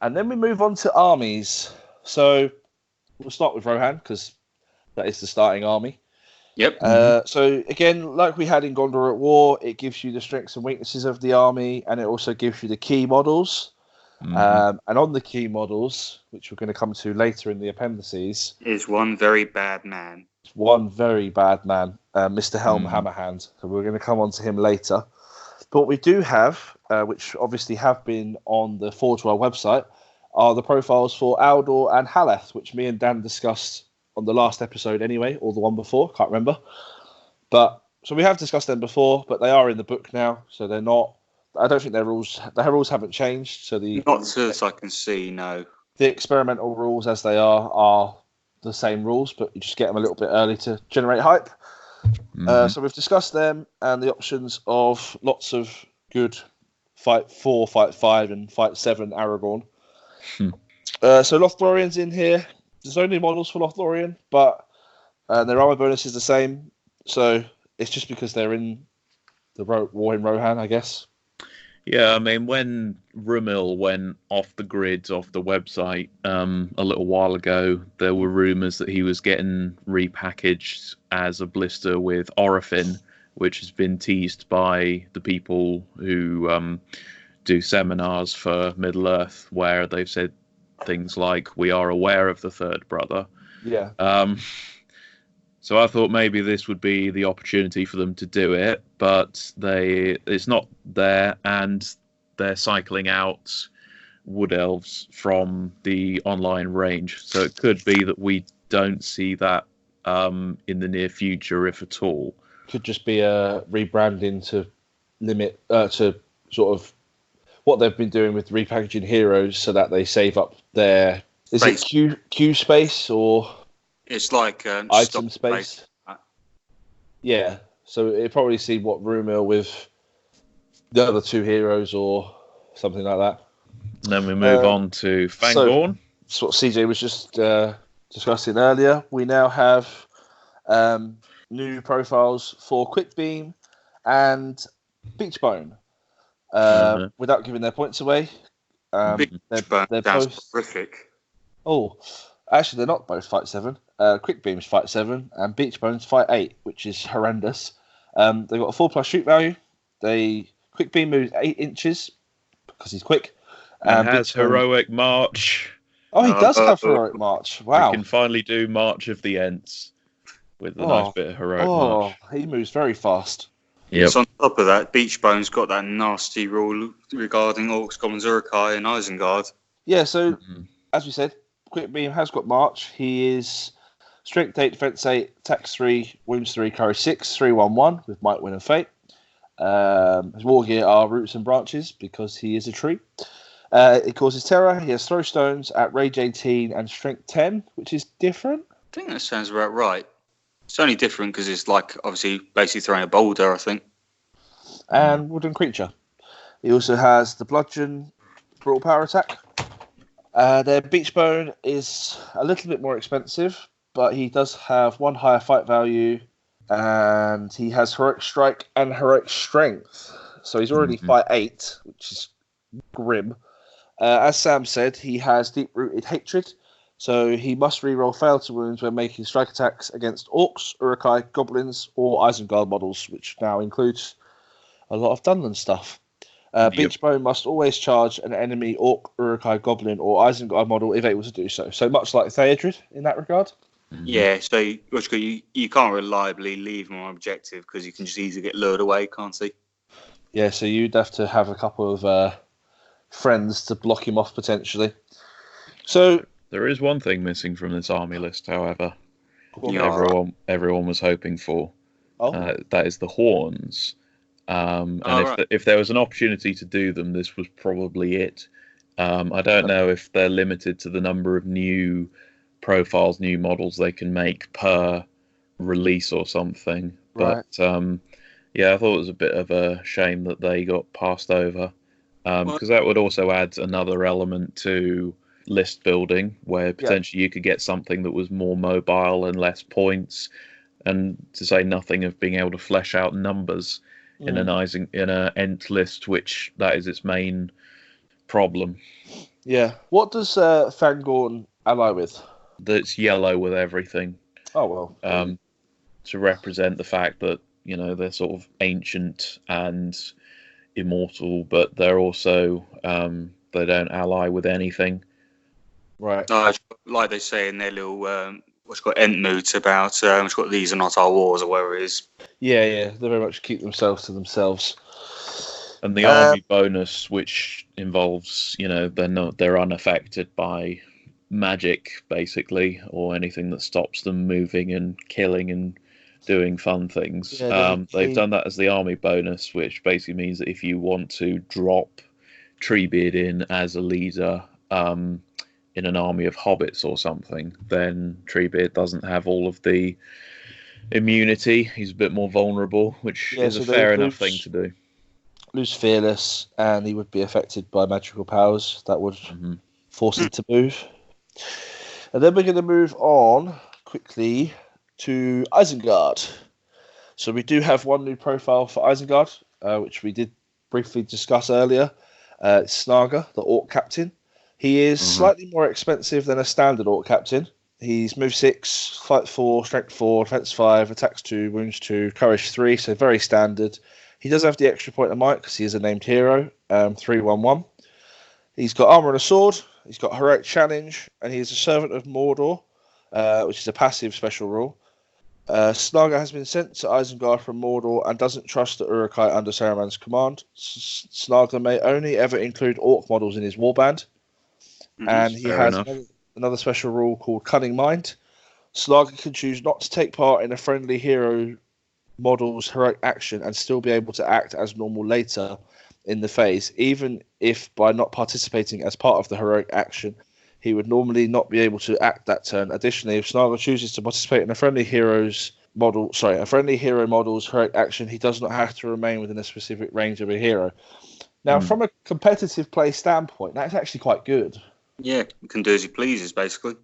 And then we move on to armies. So we'll start with Rohan, because that is the starting army. Yep. So again, like we had in Gondor at War, it gives you the strengths and weaknesses of the army, and it also gives you the key models. And on the key models, which we're going to come to later in the appendices, is one very bad man. One very bad man, Mr. Helm Hammerhand. So we're going to come on to him later. But what we do have, which obviously have been on the Forge World website, are the profiles for Aldor and Haleth, which me and Dan discussed on the last episode anyway, or the one before, can't remember. But so we have discussed them before, but they are in the book now, so they're not. I don't think their rules haven't changed. So not as I can see, no. The experimental rules as they are the same rules, but you just get them a little bit early to generate hype. So we've discussed them and the options of lots of good Fight 4, Fight 5, and Fight 7 Aragorn. So Lothlorien's in here. There's only models for Lothlorien, but their armor bonus is the same. So it's just because they're in the War in Rohan, I guess. Yeah, I mean, when Rumil went off the grid, off the website a little while ago, there were rumours that he was getting repackaged as a blister with Orifin, which has been teased by the people who do seminars for Middle-earth, where they've said things like, "We are aware of the third brother." Yeah. So I thought maybe this would be the opportunity for them to do it, but it's not there, and they're cycling out wood elves from the online range. So it could be that we don't see that in the near future, if at all. Could just be a rebranding to limit to sort of what they've been doing with repackaging heroes, so that they save up their Q space or. It's like item space. Yeah, so it'd probably see what rumour with the other two heroes or something like that. And then we move on to Fangorn. So that's what CJ was just discussing earlier. We now have new profiles for Quickbeam and Beachbone. Without giving their points away, they're both horrific. Oh, actually, they're not both Fight 7. Quickbeam's Fight 7 and Beachbone's Fight 8, which is horrendous. They've got a 4+ shoot value. Quickbeam moves 8 inches because he's quick. And has heroic march. Oh, he does have heroic march. Wow. We can finally do March of the Ents with a nice bit of heroic march. He moves very fast. Yep. So on top of that, Beachbone's got that nasty rule regarding Orcs, Goblins, Uruk-hai, and Isengard. Yeah, so as we said, Quickbeam has got March. He is Strength 8, Defense 8, Attacks 3, Wounds 3, Courage 6, 3/1/1 with Might, Win, and Fate. His war gear are Roots and Branches because he is a tree. It causes terror. He has Throw Stones at Rage 18 and Strength 10, which is different. I think that sounds about right. It's only different because it's like obviously basically throwing a boulder, I think. And Wooden Creature. He also has the Bludgeon, Brutal Power Attack. Their Beachbone is a little bit more expensive, but he does have 1 higher fight value, and he has Heroic Strike and Heroic Strength. So he's already Fight 8, which is grim. As Sam said, he has Deep-Rooted Hatred, so he must reroll Fail to Wounds when making strike attacks against Orcs, Uruk-hai, Goblins, or Isengard models, which now includes a lot of Dunland stuff. Beachbone must always charge an enemy Orc, Uruk-hai, Goblin, or Isengard model if able to do so. So much like Theodred in that regard. Yeah, so you can't reliably leave him on objective because you can just easily get lured away, can't you? Yeah, so you'd have to have a couple of friends to block him off potentially. So there is one thing missing from this army list, however. Everyone was hoping for. That is the horns. If there was an opportunity to do them, this was probably it. I don't know if they're limited to the number of new profiles, new models they can make per release or something. But I thought it was a bit of a shame that they got passed over, because that would also add another element to list building, where potentially you could get something that was more mobile and less points, and to say nothing of being able to flesh out numbers in an Ent list, which that is its main problem. Yeah. What does Fangorn ally with? That's yellow with everything. Oh, well. To represent the fact that, they're sort of ancient and immortal, but they're also, they don't ally with anything. Right. Like they say in their little, what's got Entmoot about, what's got these are not our wars, or whatever it is. Yeah. They very much keep themselves to themselves. And the army bonus, which involves, they're unaffected by magic, basically, or anything that stops them moving and killing and doing fun things. They've done that as the army bonus, which basically means that if you want to drop Treebeard in as a leader in an army of hobbits or something, then Treebeard doesn't have all of the immunity. He's a bit more vulnerable, which is a fair enough thing to do. Lose Fearless, and he would be affected by magical powers. That would force him to move. And then we're going to move on quickly to Isengard. So we do have one new profile for Isengard, which we did briefly discuss earlier. It's Snaga, the Orc Captain. He is slightly more expensive than a standard Orc Captain. He's move 6, fight 4, strength 4, defense 5, attacks 2, wounds 2, courage 3, so very standard. He does have the extra point of might because he is a named hero, 3/1/1. He's got armor and a sword. He's got heroic challenge, and he is a servant of Mordor, which is a passive special rule. Snaga has been sent to Isengard from Mordor and doesn't trust the Uruk-hai under Saruman's command. Snaga may only ever include orc models in his warband, and he has another special rule called Cunning Mind. Snaga can choose not to take part in a friendly hero model's heroic action and still be able to act as normal later in the phase, even if by not participating as part of the heroic action, he would normally not be able to act that turn. Additionally, if Snaga chooses to participate in a friendly hero model's heroic action, he does not have to remain within a specific range of a hero. Now, from a competitive play standpoint, that's actually quite good. Yeah, he can do as he pleases, basically.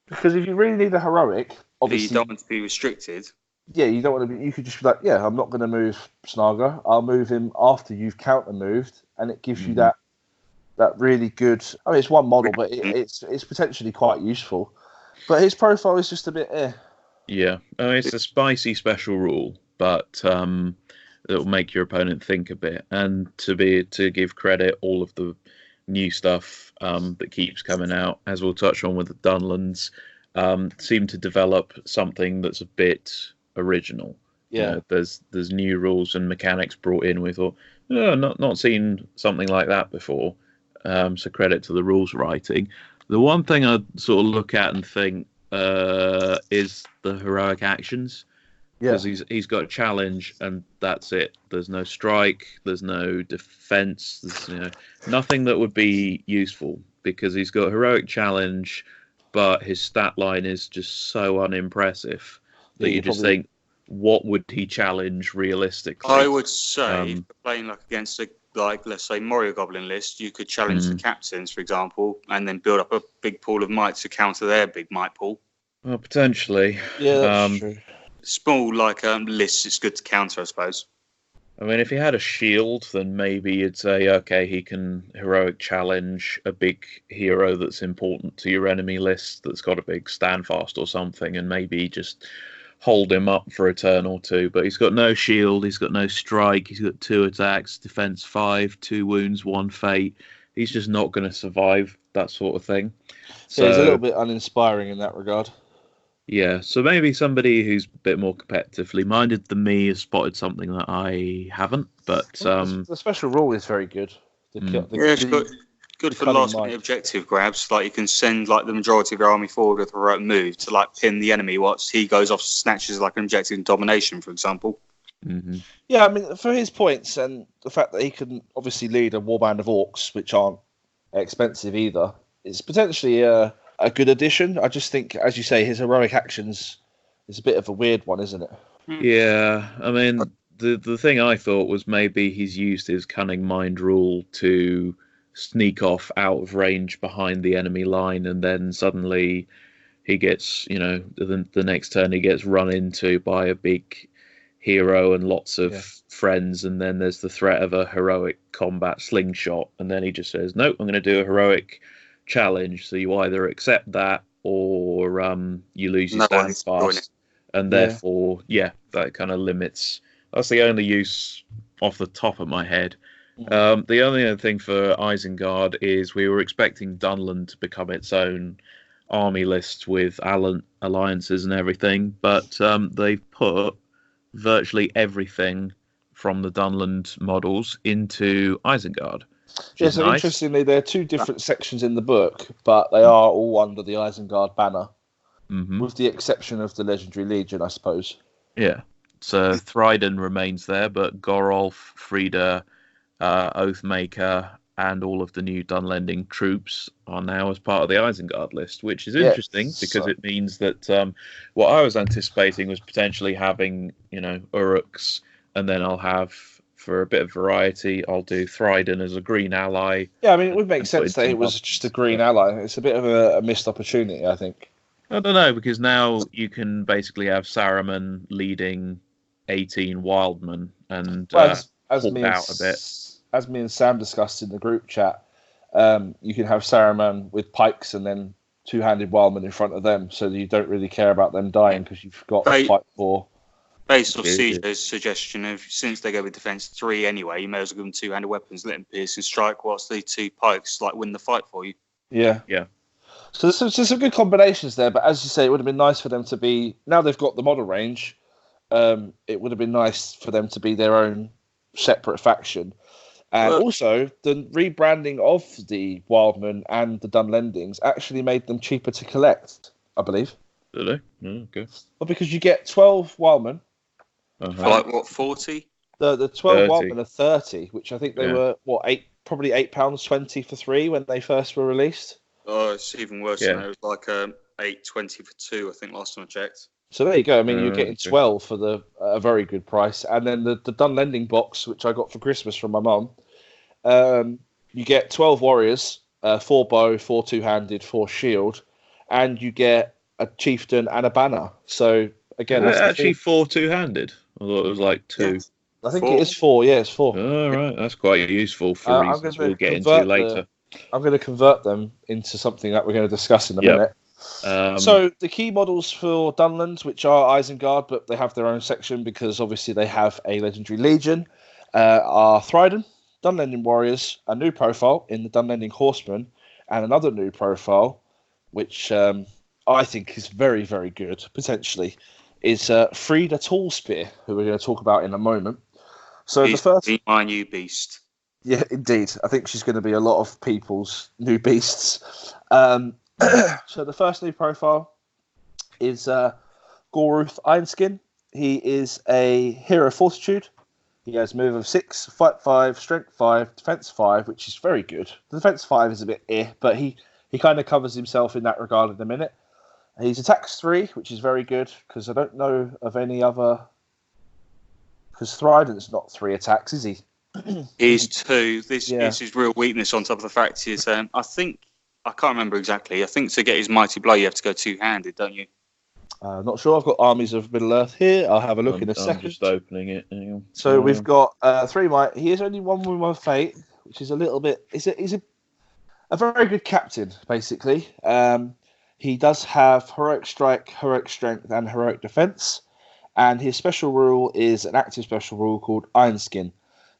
Because if you really need a heroic, obviously you don't want to be restricted. Yeah, you don't want to be. You could just be like, yeah, I'm not going to move Snaga. I'll move him after you've counter moved, and it gives you that really good. I mean, it's one model, but it's potentially quite useful. But his profile is just a bit. Yeah, it's a spicy special rule, but it'll make your opponent think a bit. And to give credit, all of the new stuff that keeps coming out, as we'll touch on with the Dunlands, seem to develop something that's a bit original. Yeah, there's new rules and mechanics brought in. We thought, not seen something like that before. So credit to the rules writing. The one thing I sort of look at and think is the heroic actions, because he's got a challenge and that's it. There's no strike, there's no defense, there's nothing that would be useful because he's got heroic challenge, but his stat line is just so unimpressive that you just think, what would he challenge realistically? I would say playing against let's say Morio Goblin list, you could challenge the captains, for example, and then build up a big pool of might to counter their big might pool. Well, potentially. Yeah, that's true. Small lists, it's good to counter, I suppose. I mean, if he had a shield, then maybe you'd say, okay, he can heroic challenge a big hero that's important to your enemy list that's got a big standfast or something, and maybe just hold him up for a turn or two. But he's got no shield, he's got no strike, he's got 2 attacks, defense 5, 2 wounds, 1 fate. He's just not going to survive that sort of thing. So he's a little bit uninspiring in that regard. Yeah, so maybe somebody who's a bit more competitively minded than me has spotted something that I haven't. But the special rule is very good. It's good for last-minute objective grabs. Like you can send the majority of your army forward with a right move to pin the enemy. Whilst he goes off, snatches an objective in domination, for example. Mm-hmm. Yeah, I mean, for his points and the fact that he can obviously lead a warband of orcs, which aren't expensive either, it's potentially a good addition. I just think, as you say, his heroic actions is a bit of a weird one, isn't it? Yeah, I mean, the thing I thought was maybe he's used his Cunning Mind rule to sneak off out of range behind the enemy line, and then suddenly he gets, the next turn he gets run into by a big hero and lots of friends, and then there's the threat of a heroic combat slingshot, and then he just says, "Nope, I'm going to do a heroic challenge." So you either accept that or you lose your stand fast, and therefore, that kind of limits. That's the only use off the top of my head. The only other thing for Isengard is we were expecting Dunland to become its own army list with alliances and everything, but they've put virtually everything from the Dunland models into Isengard. Yeah, so nice. Interestingly, there are two different sections in the book, but they are all under the Isengard banner, with the exception of the Legendary Legion, I suppose. Yeah, so Thryden remains there, but Gorolf, Frida, Oathmaker, and all of the new Dunlending troops are now as part of the Isengard list, which is interesting because it means that what I was anticipating was potentially having, Uruks, and then I'll have, for a bit of variety, I'll do Thryden as a green ally. Yeah, I mean, it would make sense that it was just a green ally. It's a bit of a missed opportunity, I think. I don't know, because now you can basically have Saruman leading 18 Wildmen and out a bit. As me and Sam discussed in the group chat, you can have Saruman with pikes and then two-handed Wildmen in front of them, so that you don't really care about them dying because you've got a fight for. Based off CJ's suggestion of, since they go with defense 3 anyway, you may as well give them two-handed weapons, let them pierce and strike, whilst the two pikes win the fight for you. Yeah. So there's some good combinations there, but as you say, it would have been nice for them to be, now they've got the model range, it would have been nice for them to be their own separate faction. And also, the rebranding of the Wildmen and the Dunlendings actually made them cheaper to collect, I believe. Really? Okay. Well, because you get 12 Wildmen. For 40? The 12 Wildmen are 30, which I think they were, probably £8.20 for 3 when they first were released. Oh, it's even worse than that. It was $8.20 for 2, I think, last time I checked. So there you go. I mean, you're getting 12 for a very good price. And then the Dunlending box, which I got for Christmas from my mum, you get 12 warriors, 4 bow, 4 two-handed, 4 shield, and you get a chieftain and a banner. So, again... That's actually 4 two-handed? I thought it was 2. Yeah. I think it is 4, it's 4. Oh, right. That's quite useful for reasons we'll get into later. I'm going to convert them into something that we're going to discuss in a minute. So the key models for Dunland, which are Isengard, but they have their own section because obviously they have a Legendary Legion, are Thryden, Dunlending Warriors, a new profile in the Dunlending Horsemen, and another new profile, which I think is very, very good, potentially, is Frida Tallspear, who we're going to talk about in a moment. So the first, my new beast. Yeah, indeed. I think she's going to be a lot of people's new beasts. So the first new profile is Goruth Ironskin. He is a hero of fortitude. He has move of 6, fight 5, strength 5, defense 5, which is very good. The defense 5 is a bit but he kind of covers himself in that regard in a minute. He's attacks 3, which is very good, because I don't know of any other... Because Thryden's not 3 attacks, is he? He's 2. This is his real weakness, on top of the fact is, I can't remember exactly. I think to get his mighty blow, you have to go two-handed, don't you? Not sure. I've got Armies of Middle-earth here. I'll have a look in a second. I'm just opening it. So we've got 3 might. He is only 1 with my fate, which is a little bit... He's a very good captain, basically. He does have Heroic Strike, Heroic Strength, and Heroic Defense. And his special rule is an active special rule called Ironskin.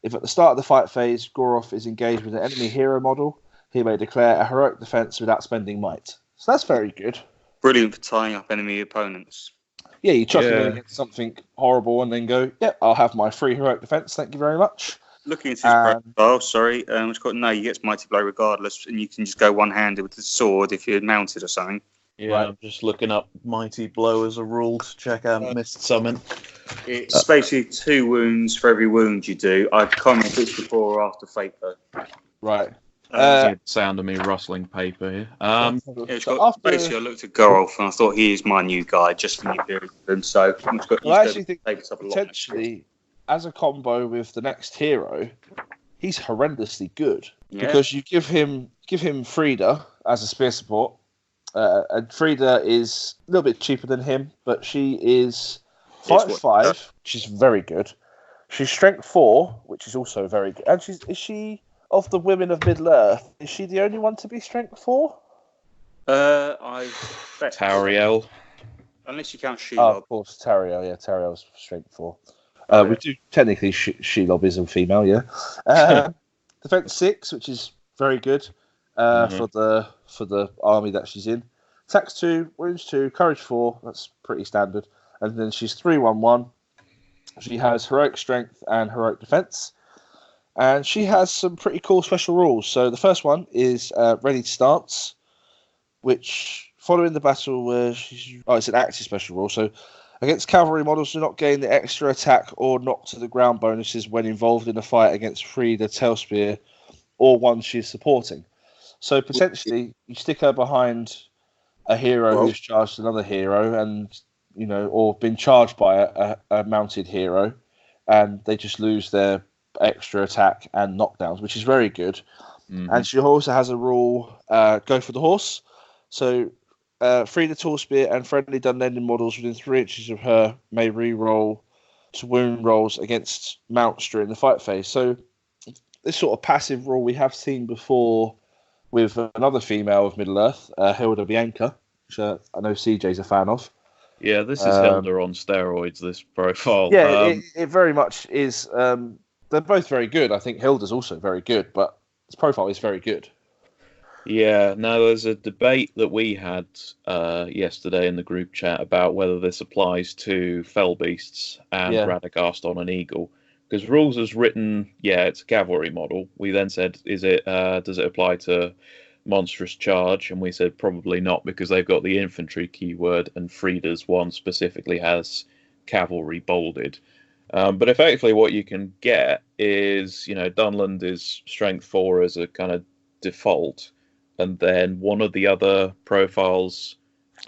If at the start of the fight phase, Goroth is engaged with an enemy hero model, he may declare a heroic defense without spending might. So that's very good. Brilliant for tying up enemy opponents. Yeah, you chuck him against something horrible and then go, I'll have my free heroic defense, thank you very much. Looking at his profile, he gets mighty blow regardless, and you can just go one-handed with the sword if you're mounted or something. Yeah, right. I'm just looking up mighty blow as a rule to check out missed summon. It's basically 2 wounds for every wound you do. I can't remember if it's before or after fate, though. Right. Sound of me rustling paper here. Basically, I looked at Gorolf and I thought he is my new guy just for new period. And so I actually think potentially, as a combo with the next hero, he's horrendously good because you give him Frida as a spear support. And Frida is a little bit cheaper than him, but she is Fight 5, which is very good. She's strength 4, which is also very good. And is she of the women of Middle Earth? Is she the only one to be strength 4? I bet Tariel. Unless you count Shelob. Oh, of course, Tariel. Yeah, Tariel's strength 4. We do technically Shelob is a female. Yeah. Defense 6, which is very good for the army that she's in. Attacks 2, wounds 2, courage 4. That's pretty standard. And then she's 3-1-1. She has heroic strength and heroic defense. And she has some pretty cool special rules. So the first one is ready to stance, which following the battle where it's an active special rule. So against cavalry models, do not gain the extra attack or knock to the ground bonuses when involved in a fight against Frida, Telspear, or one she's supporting. So potentially you stick her behind a hero who's charged another hero, and or been charged by a mounted hero, and they just lose their extra attack and knockdowns, which is very good. And she also has a rule: go for the horse. So Frida, Tallspear, and friendly Dunlending models within 3 inches of her may re-roll to wound rolls against mounts during the fight phase. So this sort of passive rule we have seen before with another female of Middle Earth, Hilda Bianca, which I know CJ's a fan of. Yeah, this is Hilda on steroids, this profile. Yeah, it very much is. They're both very good. I think Hilda's also very good, but this profile is very good. Yeah, now there's a debate that we had yesterday in the group chat about whether this applies to Fell Beasts and Radagast on an Eagle. Because rules as written, it's a cavalry model. We then said, does it apply to Monstrous Charge? And we said probably not, because they've got the infantry keyword, and Frida's one specifically has cavalry bolded. But effectively what you can get is, Dunland is strength 4 as a kind of default, and then one of the other profiles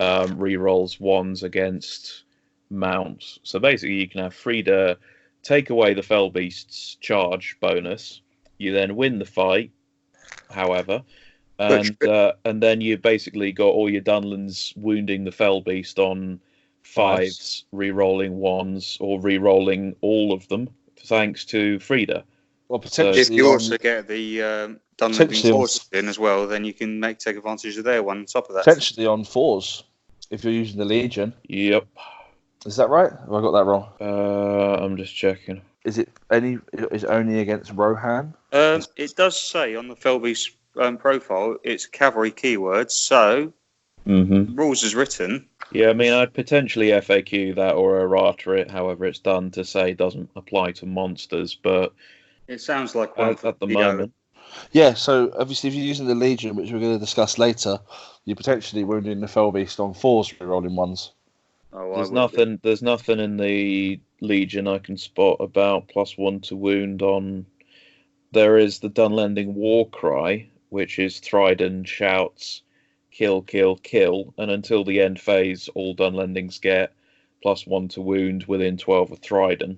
re-rolls 1s against mounts. So basically you can have Frida take away the Fell Beast's charge bonus. You then win the fight, however, and then you basically got all your Dunlands wounding the Fell Beast on 5s, re-rolling 1s, or re-rolling all of them, thanks to Frida. Well, potentially, if you also get the Dunlanding forces in as well, then you can take advantage of their one on top of that. Potentially on 4s, if you're using the Legion. Yep. Is that right? Have I got that wrong? I'm just checking. Is it only against Rohan? It does say on the Felby's profile it's cavalry keywords, so rules as written. Yeah, I mean, I'd potentially FAQ that or errata it, however it's done, to say it doesn't apply to monsters, but it sounds like one at the moment. Yeah, so obviously if you're using the Legion, which we're going to discuss later, you're potentially wounding the Fell Beast on 4s re-rolling 1s. Oh, There's nothing in the Legion I can spot about +1 to wound on. There is the Dunlending War Cry, which is Thryden shouts, kill, kill, kill, and until the end phase, all Dunlendings get +1 to wound within 12 of Thryden.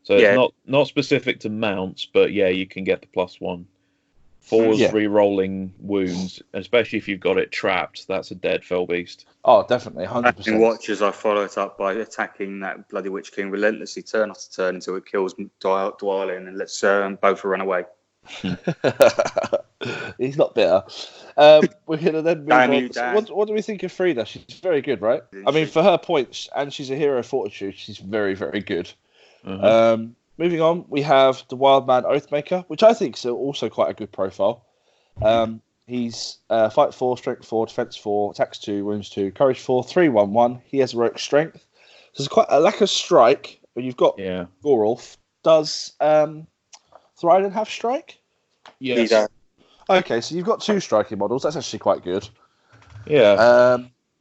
So it's not specific to mounts, but you can get the +1. 4s re-rolling wounds, especially if you've got it trapped. That's a dead Fell Beast. Oh, definitely, 100%. Watchers, I follow it up by attacking that bloody Witch King relentlessly, turn after turn, until it kills Dwalin and lets both run away. He's not bitter. We're going to then move on. What do we think of Frida? She's very good, right? I mean, for her points, and she's a hero of fortitude, she's very, very good. Moving on, we have the Wildman Oathmaker, which I think is also quite a good profile. He's fight 4, strength 4, defense 4, attacks 2, wounds 2, courage 4, 3-1-1. He has heroic strength. So there's quite a lack of strike, but you've got Gorulf. Does Thryden have strike? Yes. Okay, so you've got 2 striking models. That's actually quite good. Yeah.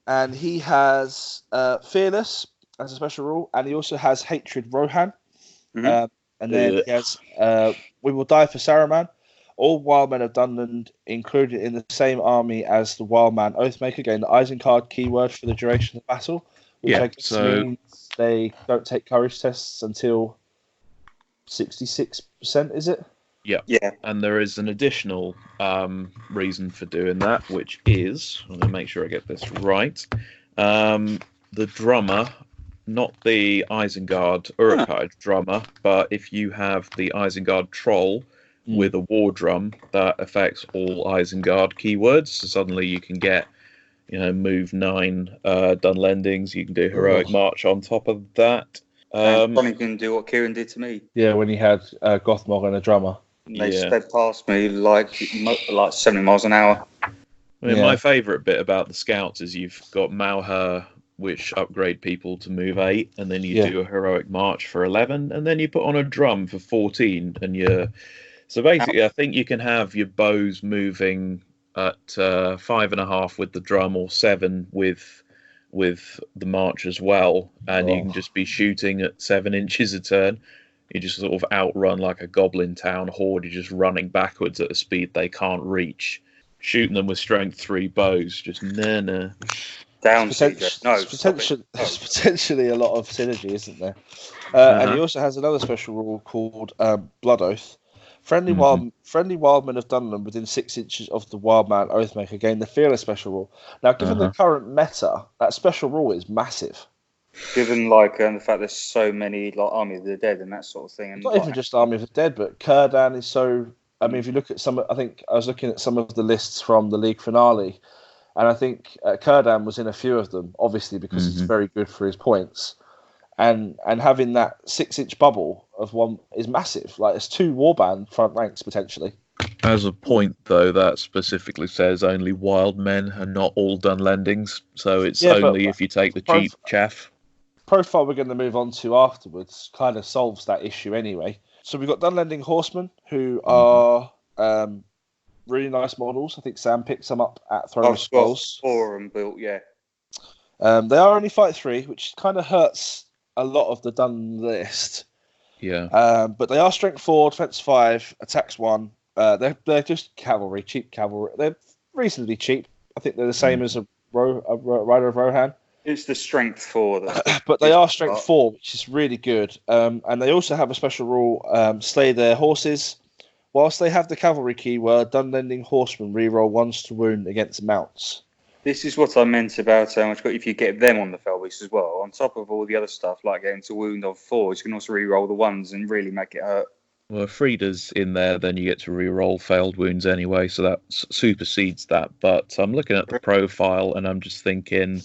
And he has Fearless as a special rule, and he also has Hatred Rohan. And then he has We Will Die for Saruman. All Wildmen of Dunland included in the same army as the Wildman Oathmaker gain the Isengard keyword for the duration of the battle, which I guess means they don't take courage tests until 66%, is it? Yeah. And there is an additional reason for doing that, which is, I'm going to make sure I get this right, the drummer not the Isengard Uruk-hai drummer, but if you have the Isengard troll with a war drum, that affects all Isengard keywords. So suddenly you can get, move 9 Dunlendings. You can do heroic march on top of that. Probably can do what Kieran did to me. Yeah, when he had Gothmog and a drummer. They sped past me like 70 miles an hour. My favourite bit about the scouts is you've got Malheur, which upgrade people to move 8, and then you do a heroic march for 11, and then you put on a drum for 14, and so basically I think you can have your bows moving at 5.5 with the drum, or 7 with the march as well, and you can just be shooting at 7 inches a turn. You just sort of outrun like a goblin town horde. You're just running backwards at a speed they can't reach, shooting them with strength 3 bows. Just nah. Down. There's potentially a lot of synergy, isn't there? And he also has another special rule called Blood Oath. Friendly wildmen of Dunland within 6 inches of the Wildman Oathmaker gain the Fearless special rule. Now, given the current meta, that special rule is massive. Given the fact there's so many Army of the Dead and that sort of thing, and not even just Army of the Dead, but Círdan is so. I mean, if you look at I think I was looking at some of the lists from the League finale. And I think Círdan was in a few of them, obviously, because it's very good for his points. And having that 6-inch bubble of one is massive. Like, it's 2 warband front ranks, potentially. As a point, though, that specifically says only wild men and not all Dunlendings. So it's only if you take the cheap chaff. Profile we're going to move on to afterwards kind of solves that issue anyway. So we've got Dunlending horsemen, who are... really nice models. I think Sam picks them up at Throne of Skulls. 4 and built, yeah. They are only fight 3, which kind of hurts a lot of the Dun list. Yeah. But they are strength 4, defense 5, attacks 1. They're just cavalry, cheap cavalry. They're reasonably cheap. I think they're the same as a rider of Rohan. It's the strength 4. But they are strength 4, which is really good. And they also have a special rule, slay their horses. Whilst they have the cavalry keyword, Dunlending horsemen reroll 1s to wound against mounts. This is what I meant about if you get them on the fell beast as well, on top of all the other stuff like getting to wound on 4s, you can also reroll the 1s and really make it hurt. Well, if Frida's in there, then you get to reroll failed wounds anyway, so that supersedes that. But I'm looking at the profile and I'm just thinking,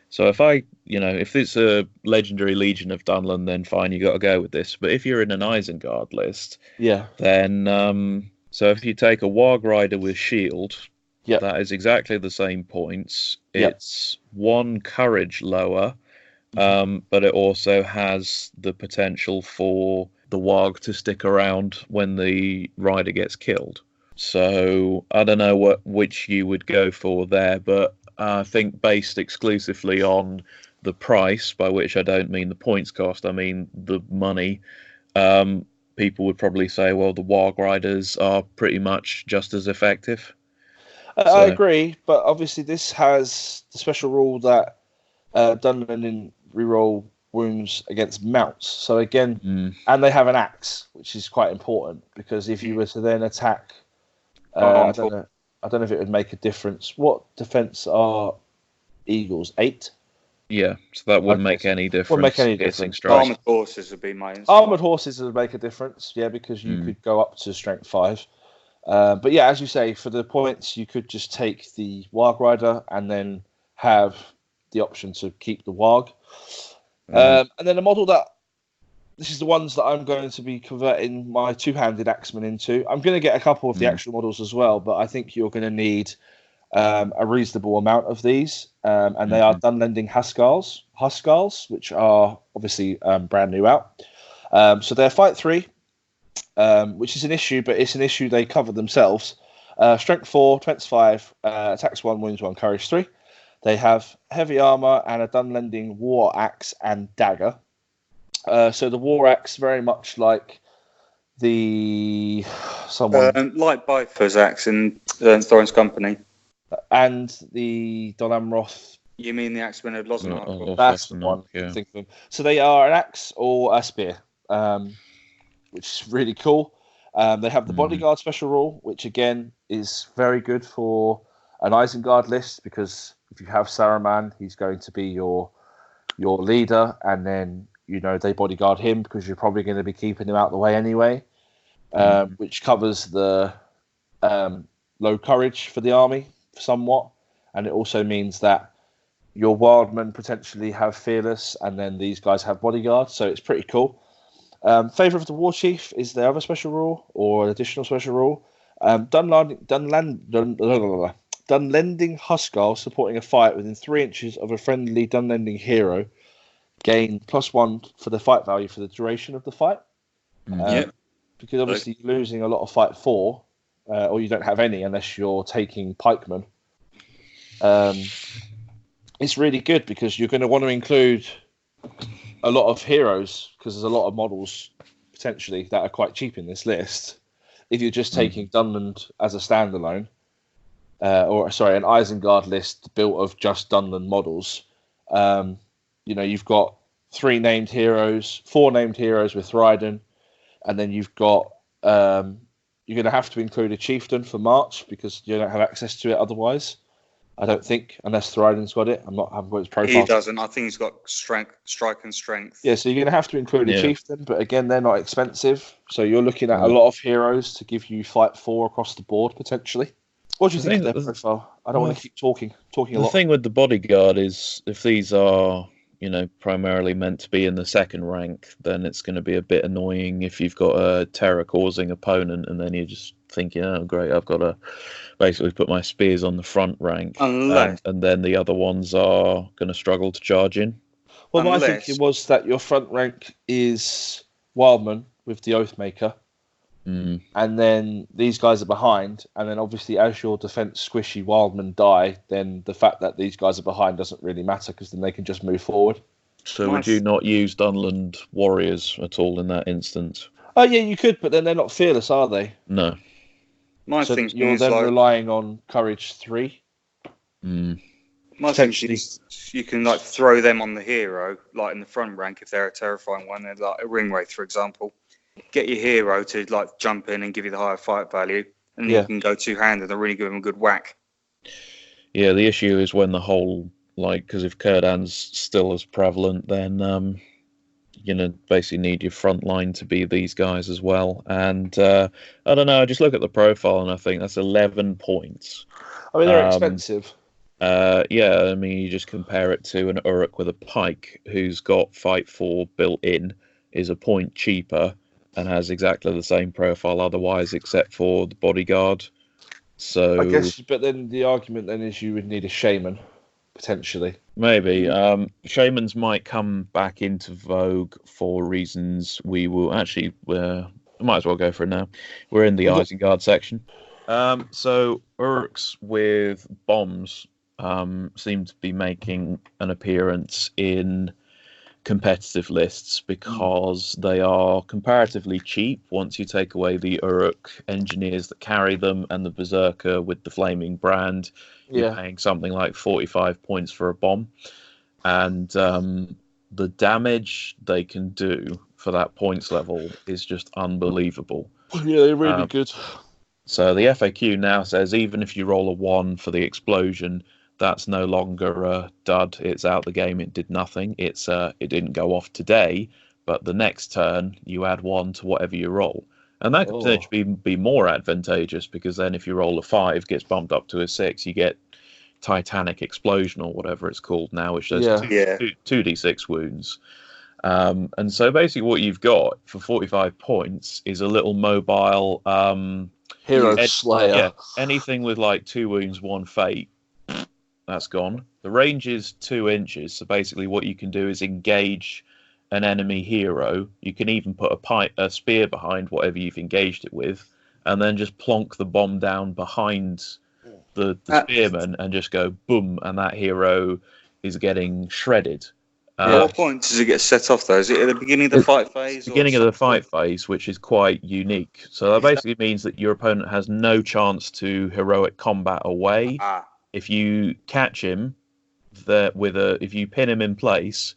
so if if it's a Legendary Legion of Dunland, then fine, you got to go with this. But if you're in an Isengard list, then so if you take a Warg Rider with shield, that is exactly the same points. It's 1 courage lower, but it also has the potential for the Warg to stick around when the rider gets killed. So I don't know which you would go for there, but I think based exclusively on the price, by which I don't mean the points cost, I mean the money, people would probably say, well, the Warg Riders are pretty much just as effective. I agree, but obviously this has the special rule that Dunlending reroll wounds against mounts. So again, and they have an axe, which is quite important, because if you were to then attack, I don't know if it would make a difference. What defense are Eagles? 8? Yeah, so that wouldn't make any difference. Wouldn't make any difference. Armored horses would be my instinct. Armored horses would make a difference, because you could go up to strength 5. But yeah, as you say, for the points, you could just take the Warg Rider and then have the option to keep the Warg. And then a model this is the ones that I'm going to be converting my 2-handed Axeman into. I'm going to get a couple of the actual models as well, but I think you're going to need a reasonable amount of these. And they are Dunlending Huskarls, which are obviously brand new out. So they're fight 3, which is an issue, but it's an issue they cover themselves. Strength 4, defense 5, attacks 1, wounds 1, courage 3. They have heavy armor and a Dunlending war axe and dagger. So the war axe, very much like like Bifur's axe in Thorin's Company, and the Don Amroth. You mean the Axemen of Lozenark? That's the one. Yeah. Think of them. So they are an axe or a spear, which is really cool. They have the bodyguard special rule, which again is very good for an Isengard list, because if you have Saruman, he's going to be your your leader, and then they bodyguard him because you're probably going to be keeping him out the way anyway, which covers the low courage for the army somewhat, and it also means that your wildmen potentially have fearless, and then these guys have bodyguard, so it's pretty cool. Favour of the War Chief is the other special rule, or additional special rule. Dunlending Huskarl supporting a fight within 3 inches of a friendly Dunlending hero gain +1 for the fight value for the duration of the fight. Because obviously you're losing a lot of fight 4, or you don't have any unless you're taking pikemen. It's really good because you're going to want to include a lot of heroes because there's a lot of models potentially that are quite cheap in this list. If you're just taking Dunland as a standalone, an Isengard list built of just Dunland models, you've got 4 named heroes with Thryden, and then you've got you're going to have to include a chieftain for March because you don't have access to it otherwise. I don't think, unless Thryden's got it. I haven't got his profile. He doesn't. I think he's got strike and strength. Yeah, so you're going to have to include a chieftain, but again, they're not expensive. So you're looking at a lot of heroes to give you fight 4 across the board, potentially. What do you think of their profile? I don't want to keep talking a lot. The thing with the bodyguard is if these are, primarily meant to be in the second rank, then it's going to be a bit annoying if you've got a terror-causing opponent and then you're just thinking, oh, great, I've got to basically put my spears on the front rank, and then the other ones are going to struggle to charge in. Well, my thinking was that your front rank is Wildman with the Oathmaker, and then these guys are behind, and then obviously as your defense squishy Wildmen die, then the fact that these guys are behind doesn't really matter because then they can just move forward. So would you not use Dunland warriors at all in that instance? Oh yeah, you could, but then they're not fearless, are they? No. So you're then relying on courage 3. My thinking is you can throw them on the hero, in the front rank if they're a terrifying one. They're like a ring wraith, for example. Get your hero to jump in and give you the higher fight value, and you can go two-handed and really give them a good whack. Yeah, the issue is when the whole because if Kurdan's still as prevalent, then basically need your front line to be these guys as well. And I don't know, I just look at the profile and I think that's 11 points. I mean, they're expensive. You just compare it to an Uruk with a pike who's got fight 4 built in, is a point cheaper and has exactly the same profile otherwise except for the bodyguard. So I guess, but then the argument then is you would need a shaman potentially. Maybe. Shamans might come back into vogue for reasons we will actually... might as well go for it now. We're in the Isengard section. So Uruks with bombs seem to be making an appearance in competitive lists because they are comparatively cheap once you take away the Uruk engineers that carry them and the Berserker with the flaming brand. You're paying something like 45 points for a bomb, and the damage they can do for that points level is just unbelievable. Yeah, they're really good. So the FAQ now says even if you roll a 1 for the explosion, that's no longer a dud. It's out the game. It did nothing. It didn't go off today, but the next turn you add 1 to whatever you roll. And that could potentially be more advantageous because then if you roll a 5, gets bumped up to a 6, you get Titanic Explosion or whatever it's called now, which does 2d6 wounds. And so basically what you've got for 45 points is a little mobile... Hero Slayer. Yeah, anything with 2 wounds, 1 fate, that's gone. The range is 2 inches, so basically what you can do is engage an enemy hero. You can even put a spear behind whatever you've engaged it with, and then just plonk the bomb down behind the spearman and just go boom, and that hero is getting shredded. What point does it get set off though? Is it at the beginning of the fight phase? Beginning of the fight phase, which is quite unique. So that basically means that your opponent has no chance to heroic combat away. If you catch him, if you pin him in place,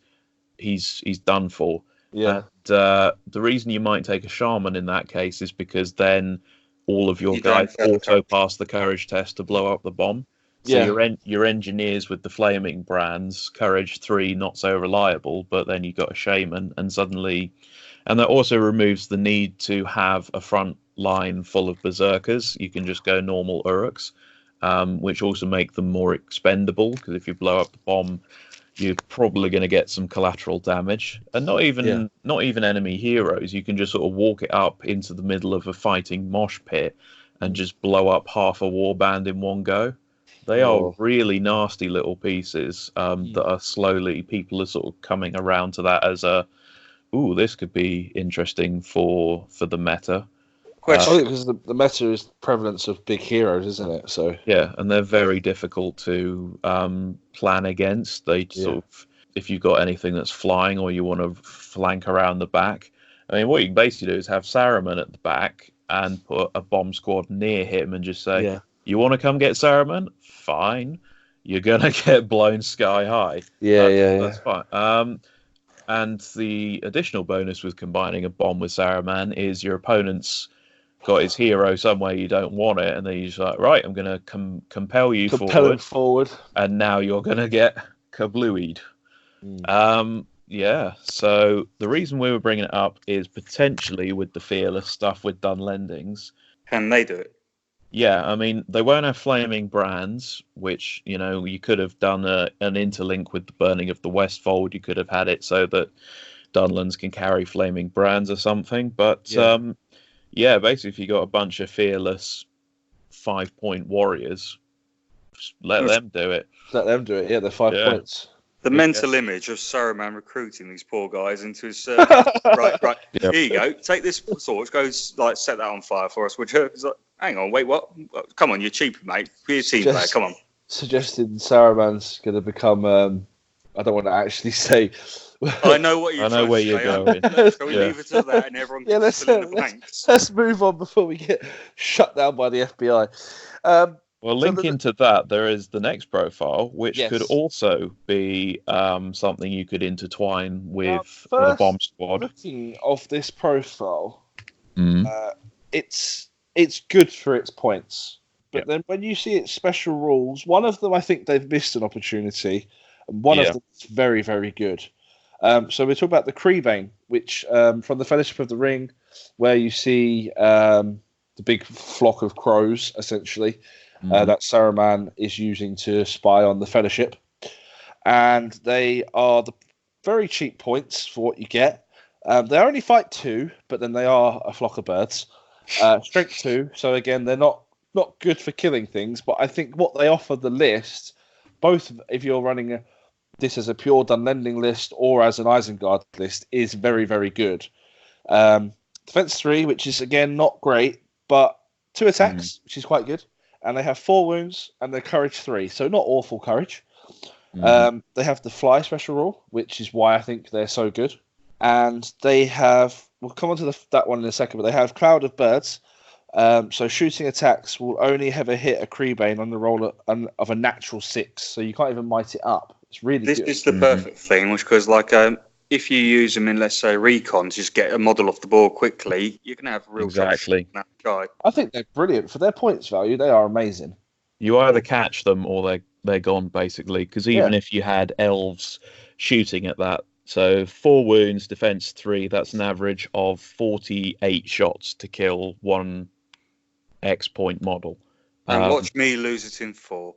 he's done for. Yeah. And the reason you might take a shaman in that case is because then all of your guys auto pass the courage test to blow up the bomb. So your engineers with the flaming brands, courage 3, not so reliable, but then you got a shaman, and suddenly, and that also removes the need to have a front line full of berserkers. You can just go normal Uruks, which also make them more expendable, because if you blow up the bomb, you're probably going to get some collateral damage, and not even enemy heroes. You can just sort of walk it up into the middle of a fighting mosh pit and just blow up half a warband in one go. They are really nasty little pieces that are slowly, people are sort of coming around to that as this could be interesting for the meta. Because the meta is prevalence of big heroes, isn't it? So yeah, and they're very difficult to plan against. They sort of, if you've got anything that's flying or you want to flank around the back, I mean, what you can basically do is have Saruman at the back and put a bomb squad near him and just say, you want to come get Saruman? Fine. You're going to get blown sky high. That's fine. And the additional bonus with combining a bomb with Saruman is your opponent's got his hero somewhere you don't want it, and then you're just like, right, I'm going to compel him forward, and now you're going to get kablooied. So the reason we were bringing it up is potentially with the fearless stuff with Dunlendings. Can they do it? Yeah, I mean, they won't have flaming brands, which, you could have done an interlink with the burning of the Westfold. You could have had it so that Dunlands can carry flaming brands or something. But, basically, if you got a bunch of fearless 5-point warriors, let them do it. Let them do it, they're 5 points. The mental image of Saruman recruiting these poor guys into his circle. right. Here you go. Take this sword. Go, set that on fire for us, would you? It's like, hang on, wait, what? Come on, you're cheaper, mate. Be a team player. Come on. Suggesting Saruman's going to become. I don't want to actually say. I know what you're. I know where you're going. Shall we leave it to that, and everyone can fill in the blanks? Let's move on before we get shut down by the FBI. Well, linking to that, there is the next profile, which could also be something you could intertwine with the bomb squad. Looking of this profile, it's good for its points, but then when you see its special rules, one of them I think they've missed an opportunity, and one of them is very, very good. So we're talking about the Creebane, which from the Fellowship of the Ring, where you see the big flock of crows, essentially. That Saruman is using to spy on the Fellowship. And they are the very cheap points for what you get. They only fight 2, but then they are a flock of birds. Strength 2, so again, they're not good for killing things, but I think what they offer the list, both if you're running this as a pure Dunlending list or as an Isengard list, is very, very good. Defense 3, which is, again, not great, but 2 attacks, which is quite good. And they have 4 wounds, and they're courage 3, so not awful courage. They have the fly special rule, which is why I think they're so good. And they have, we'll come on to that one in a second, but they have Cloud of Birds. So shooting attacks will only ever hit a Creebane on the roll of a natural 6, so you can't even might it up. It's really good. This is the perfect thing, which because if you use them in, let's say, recon, to just get a model off the board quickly, you can have a real that guy. I think they're brilliant. For their points value, they are amazing. You either catch them or they're gone, basically, because even if you had elves shooting at that, so 4 wounds, defense 3, that's an average of 48 shots to kill 1 X-point model. And watch me lose it in 4.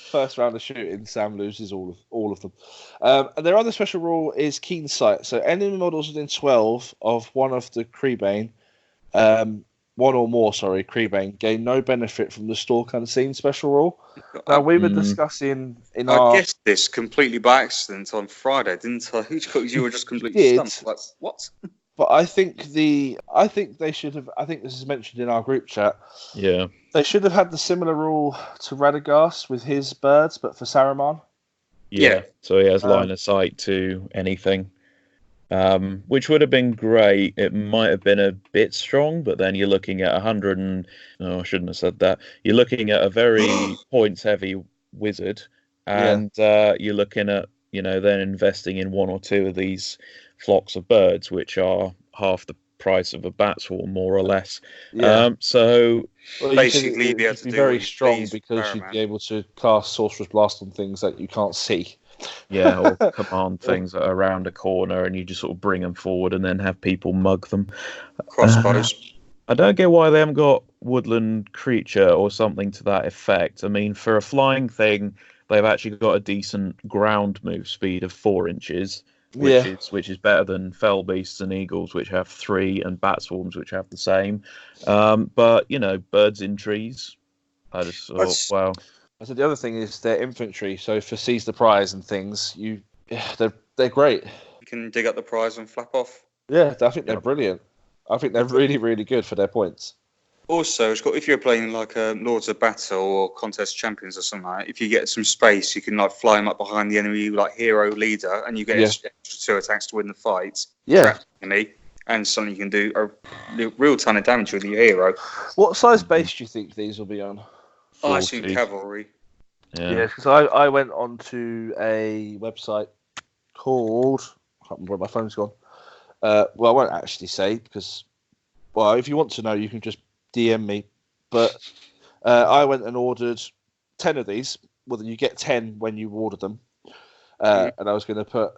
First round of shooting, Sam loses all of them. And their other special rule is Keen Sight. So enemy models within 12 of one of the Creebane, one or more, Creebane, gain no benefit from the Stalk Unseen special rule. Now, we were discussing I guessed this completely by accident on Friday, didn't I? You were just completely stumped. Like, what? But I think they should have. I think this is mentioned in our group chat. Yeah, they should have had the similar rule to Radagast with his birds, but for Saruman. Yeah. So he has line of sight to anything, which would have been great. It might have been a bit strong, but then you're looking at 100 and I shouldn't have said that. You're looking at a very points heavy wizard, and you're looking at then investing in 1 or 2 of these flocks of birds, which are half the price of a bat swarm, more or less. Yeah. So basically, you'd be able to do very strong please, because you'd be able to cast Sorcerer's Blast on things that you can't see. Yeah, or command things that are around a corner, and you just sort of bring them forward and then have people mug them. Crossbows. I don't get why they haven't got woodland creature or something to that effect. I mean, for a flying thing, they've actually got a decent ground move speed of 4 inches, which is better than fell beasts and eagles, which have 3, and bat swarms, which have the same. But birds in trees. I just thought, wow. I said the other thing is their infantry. So for seize the prize and things, they're great. You can dig up the prize and flap off. Yeah, I think they're brilliant. I think they're really, really good for their points. Also, if you're playing like Lords of Battle or Contest Champions or something like that, if you get some space, you can like fly them up behind the enemy like hero leader, and you get extra 2 attacks to win the fight. Yeah. And something you can do a real ton of damage with your hero. What size base do you think these will be on? I assume cavalry. Yeah, because I went onto a website called, I can't remember where my phone's gone. Well, I won't actually say because, well, if you want to know, you can just DM me. But I went and ordered 10 of these. Well, you get 10 when you order them. And I was going to put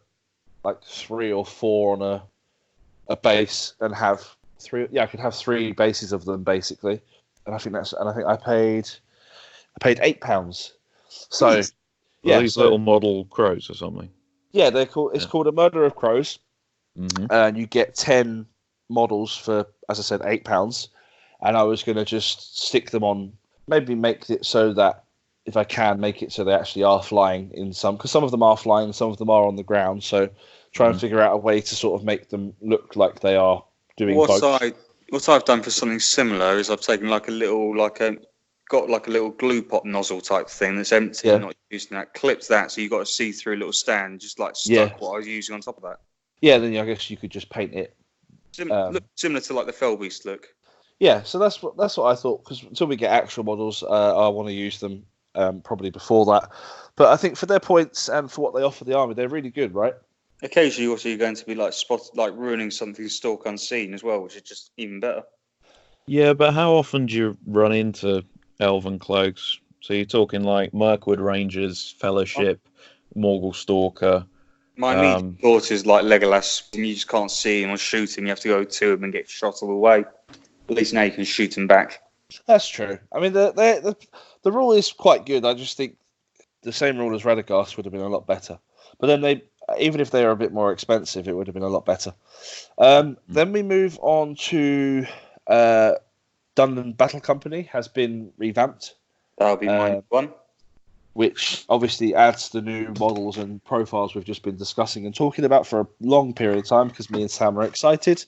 like 3 or 4 on a base and have 3. Yeah, I could have 3 bases of them basically. And I think I paid £8. So these little model crows or something. Yeah, they're called. It's called a Murder of Crows. Mm-hmm. And you get 10 models for, as I said, £8. And I was going to just stick them on, maybe make it so that if I can make it so they actually are flying in some, because some of them are flying, some of them are on the ground. So try and figure out a way to sort of make them look like they are doing both. What I've done for something similar is I've taken like a little, got like a little glue pot nozzle type thing that's empty, not using that, clipped that, so you've got a see-through little stand, just like stuck what I was using on top of that. Yeah, then I guess you could just paint it. Look similar to like the Fellbeast look. Yeah, so that's what I thought, because until we get actual models, I want to use them probably before that. But I think for their points and for what they offer the army, they're really good, right? Occasionally, also, you're going to be like ruining something stalk unseen as well, which is just even better. Yeah, but how often do you run into Elven Cloaks? So you're talking like Mirkwood Rangers, Fellowship, Morgul Stalker. My immediate thought is like Legolas, and you just can't see him or shoot him. You have to go to him and get shot all the way. At least now you can shoot him back. That's true. I mean, the rule is quite good. I just think the same rule as Radagast would have been a lot better. But then even if they are a bit more expensive, it would have been a lot better. Then we move on to London Battle Company has been revamped. That'll be my one. Which obviously adds the new models and profiles we've just been discussing and talking about for a long period of time because me and Sam are excited.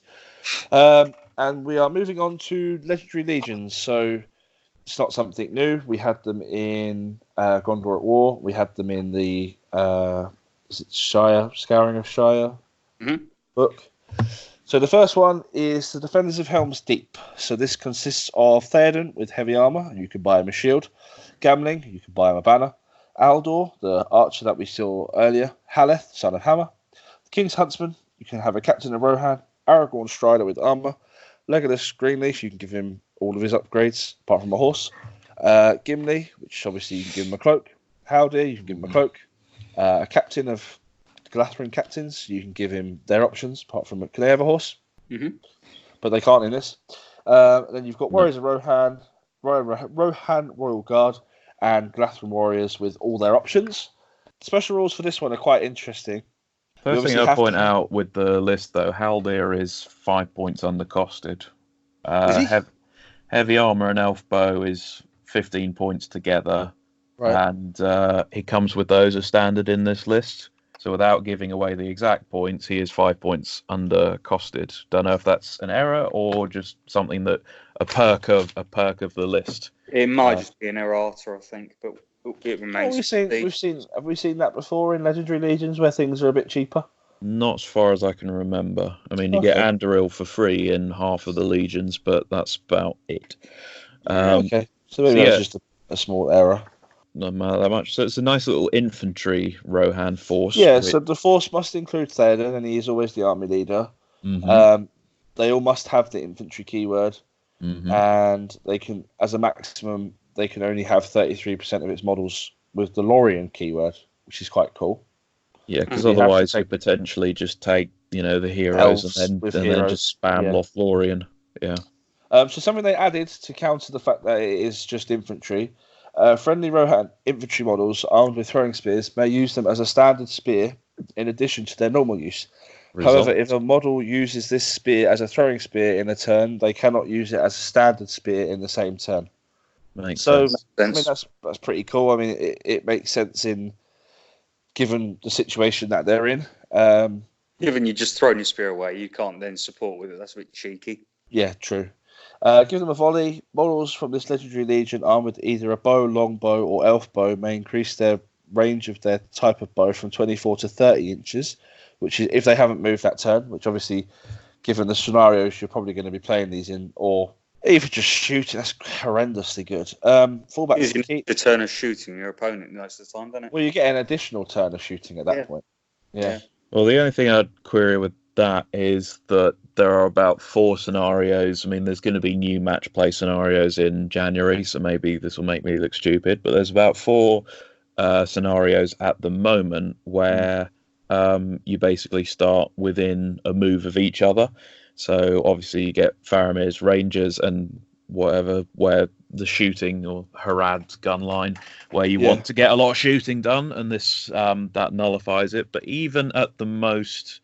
And we are moving on to Legendary Legions. So it's not something new. We had them in Gondor at War. We had them in the is it Shire, Scouring of Shire book. So the first one is the Defenders of Helm's Deep. So this consists of Theoden with heavy armor. You can buy him a shield. Gamling, you can buy him a banner. Aldor, the archer that we saw earlier. Haleth, son of Hammer. The King's Huntsman, you can have a Captain of Rohan. Aragorn Strider with armor. Legolas Greenleaf, you can give him all of his upgrades, apart from a horse. Gimli, which obviously you can give him a cloak. Haldir, you can give him a cloak. A captain of Galathrin captains, you can give him their options, apart from can they have a horse? Mm-hmm. But they can't in this. Then you've got Warriors of Rohan, Rohan Royal Guard, and Galathrin Warriors with all their options. Special rules for this one are quite interesting. First thing I'll point out with the list, though, Haldir is 5 points undercosted. Heavy armor and elf bow is 15 points together. Right. And he comes with those as standard in this list. So without giving away the exact points, he is 5 points undercosted. Don't know if that's an error or just something that a perk of the list. It might just be an errata, I think, but it remains. Have we seen that before in Legendary Legions where things are a bit cheaper? Not as far as I can remember. I mean, you get Andoril for free in half of the legions, but that's about it. Okay, so maybe that's just a small error. Not that much. So it's a nice little infantry Rohan force. Yeah, so the force must include Theoden, and he is always the army leader. Mm-hmm. they all must have the infantry keyword, and they can, as a maximum, they can only have 33% of its models with the Lorien keyword, which is quite cool. Yeah, because otherwise you potentially just take, the heroes and then just spam Lothlorien. Yeah. So something they added to counter the fact that it is just infantry. Friendly Rohan infantry models armed with throwing spears may use them as a standard spear in addition to their normal use. However, if a model uses this spear as a throwing spear in a turn, they cannot use it as a standard spear in the same turn. Makes sense. I mean, that's pretty cool. I mean, it makes sense given the situation that they're in. Given you just thrown your spear away, you can't then support with it. That's a bit cheeky. Yeah, true. Give them a volley. Models from this legendary legion armed with either a bow, longbow, or elf bow may increase their range of their type of bow from 24 to 30 inches, which is if they haven't moved that turn, which obviously, given the scenarios you're probably going to be playing these in, or even just shooting, that's horrendously good. Fallback to keep the turn of shooting your opponent most of the time, doesn't it? Well, you get an additional turn of shooting at that point. Yeah. Well, the only thing I'd query with that is that there are about 4 scenarios. I mean, there's going to be new match play scenarios in January, so maybe this will make me look stupid, but there's about 4 scenarios at the moment where you basically start within a move of each other. So obviously you get Faramir's Rangers and whatever, where the shooting, or Harad's gun line, where you want to get a lot of shooting done, and this that nullifies it. But even at the most,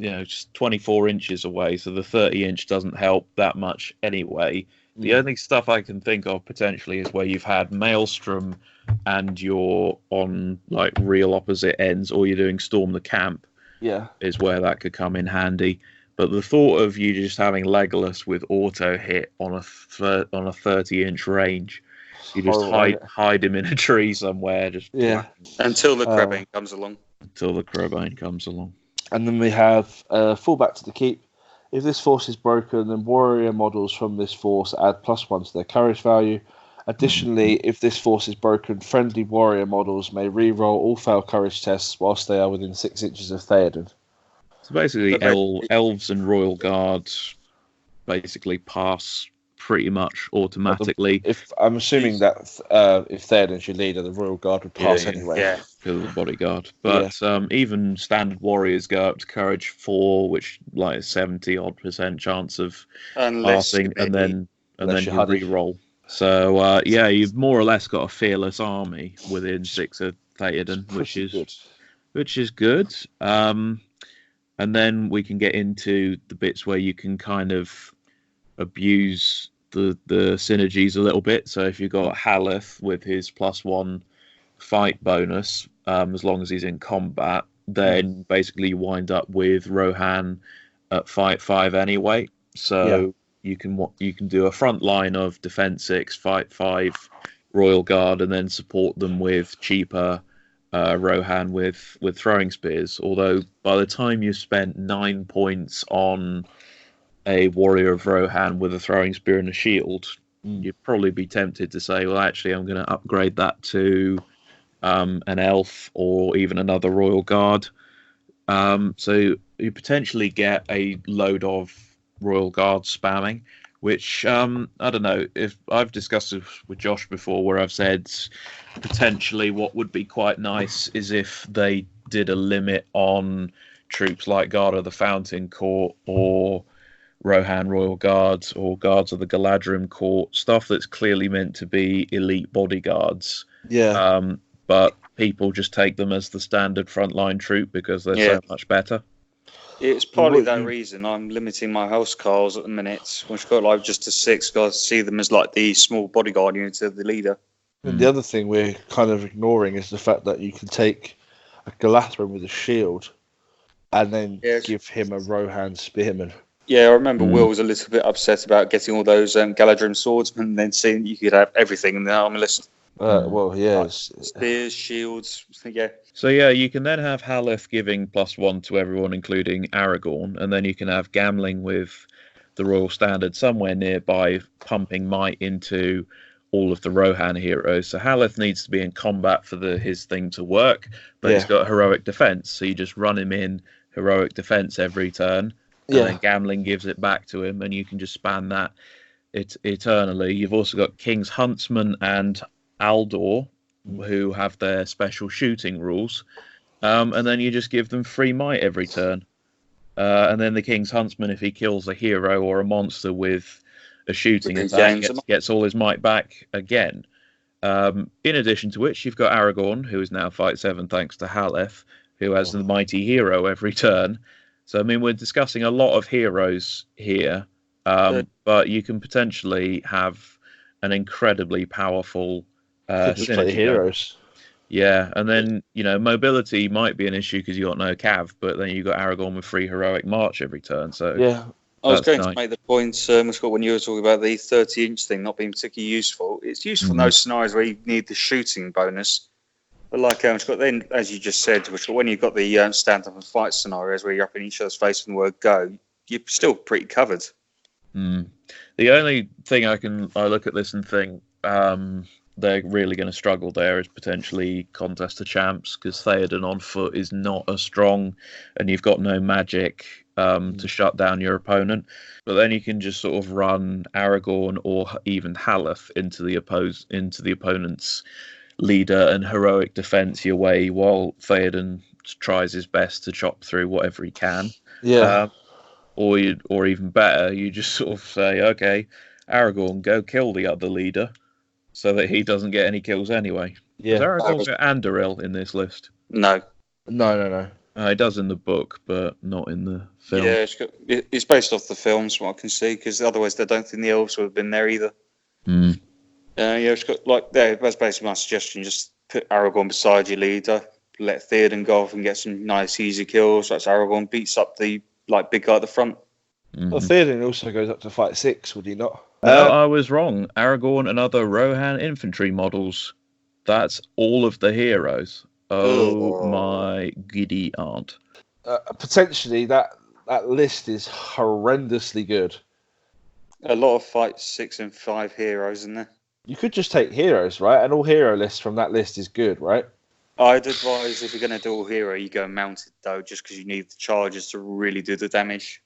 just 24 inches away, so the 30-inch doesn't help that much anyway. The only stuff I can think of potentially is where you've had Maelstrom and you're on real opposite ends, or you're doing Storm the Camp. Yeah, is where that could come in handy. But the thought of you just having Legolas with auto hit on a 30-inch range, you just hide him in a tree somewhere. Until the Crebain comes along. And then we have fallback to the keep. If this force is broken, then warrior models from this force add +1 to their courage value. Additionally, if this force is broken, friendly warrior models may re-roll all failed courage tests whilst they are within 6 inches of Theoden. So basically, elves and royal guards basically pass pretty much automatically. If I'm assuming that if Theoden's your leader, the royal guard would pass anyway. Yeah, because of the bodyguard. But even standard warriors go up to courage 4, which 70-odd% chance of passing, and then you re-roll. So you've more or less got a fearless army within 6 of Theoden, which is good. And then we can get into the bits where you can kind of abuse the synergies a little bit. So if you've got Haleth with his +1 fight bonus, as long as he's in combat, then basically you wind up with Rohan at fight 5 anyway. So you can do a front line of defense 6, fight 5, Royal Guard, and then support them with cheaper Rohan with throwing spears. Although by the time you've spent 9 points on a warrior of Rohan with a throwing spear and a shield, you'd probably be tempted to say, well, actually, I'm going to upgrade that to an elf or even another Royal Guard. So you potentially get a load of Royal Guard spamming, which I don't know, if I've discussed it with Josh before, where I've said potentially what would be quite nice is if they did a limit on troops like Guard of the Fountain Court or Rohan Royal Guards or Guards of the Galadrim Court, stuff that's clearly meant to be elite bodyguards. But people just take them as the standard frontline troop because they're so much better. It's partly that reason I'm limiting my house cars at the minute, which got just to 6, guys see them as the small bodyguard unit of the leader. And the other thing we're kind of ignoring is the fact that you can take a Galadrim with a shield and then give him a Rohan spearman. Yeah, I remember Will was a little bit upset about getting all those Galadrim swordsmen and then seeing you could have everything in the army list. Spears, shields, So you can then have Haleth giving +1 to everyone, including Aragorn, and then you can have Gamling with the Royal Standard somewhere nearby, pumping might into all of the Rohan heroes. So Haleth needs to be in combat for his thing to work, but he's got heroic defense, so you just run him in heroic defense every turn, and then Gamling gives it back to him, and you can just span that eternally. You've also got King's Huntsman and Aldor, who have their special shooting rules, and then you just give them free might every turn. And then the King's Huntsman, if he kills a hero or a monster with a shooting attack, gets all his might back again. In addition to which, you've got Aragorn, who is now Fight 7 thanks to Haleth, who has the mighty hero every turn. So, I mean, we're discussing a lot of heroes here, but you can potentially have an incredibly powerful synergy heroes. Yeah, and then, mobility might be an issue because you got no cav, but then you got Aragorn with free heroic march every turn. So yeah, I was going to make the point, Scott, when you were talking about the 30-inch thing not being particularly useful. It's useful in those scenarios where you need the shooting bonus. But like Scott, then, as you just said, when you've got the stand-up and fight scenarios where you're up in each other's face from the word go, you're still pretty covered. The only thing I look at this and think they're really going to struggle there is potentially Contest of Champs, because Theoden on foot is not as strong, and you've got no magic to shut down your opponent. But then you can just sort of run Aragorn or even Haleth into the opponent's leader and heroic defense your way, while Theoden tries his best to chop through whatever he can. Or even better, you just sort of say, okay, Aragorn, go kill the other leader, so that he doesn't get any kills anyway. Does Aragorn get Andoril in this list? No. He does in the book, but not in the film. Yeah, it's based off the films, from what I can see, because otherwise I don't think the elves would have been there either. It's got, that's basically my suggestion. Just put Aragorn beside your leader, let Theoden go off and get some nice easy kills. That's Aragorn beats up the big guy at the front. Well, Theoden also goes up to Fight 6, would he not? No, I was wrong. Aragorn and other Rohan infantry models. That's all of the heroes. Oh my giddy aunt. Potentially, that list is horrendously good. A lot of Fight 6 and 5 heroes in there. You could just take heroes, right? And all hero lists from that list is good, right? I'd advise, if you're going to do all hero, you go mounted, though, just because you need the charges to really do the damage.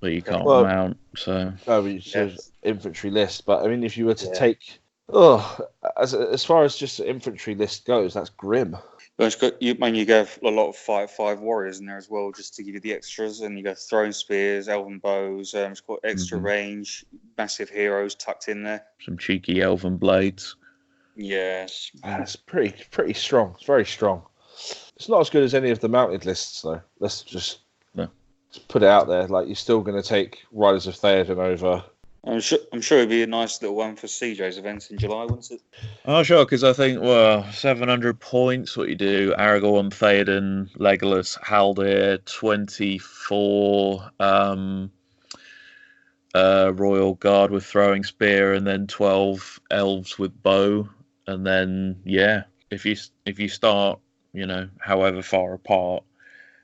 But you can't mount, so... No, it's infantry list. But, I mean, if you were to take... as far as just the infantry list goes, that's grim. But you go a lot of Fight 5 warriors in there as well, just to give you the extras. And you go throwing spears, elven bows, it's got extra range, massive heroes tucked in there. Some cheeky elven blades. Yes. It's pretty strong. It's very strong. It's not as good as any of the mounted lists, though. Let's just put it out there. Like, you're still going to take Riders of Theoden over. I'm sure it'd be a nice little one for CJ's events in July, wouldn't it? Oh, sure, because I think, 700 points, what you do, Aragorn, Theoden, Legolas, Haldir, 24, Royal Guard with throwing spear, and then 12 elves with bow, and then, if you start, however far apart,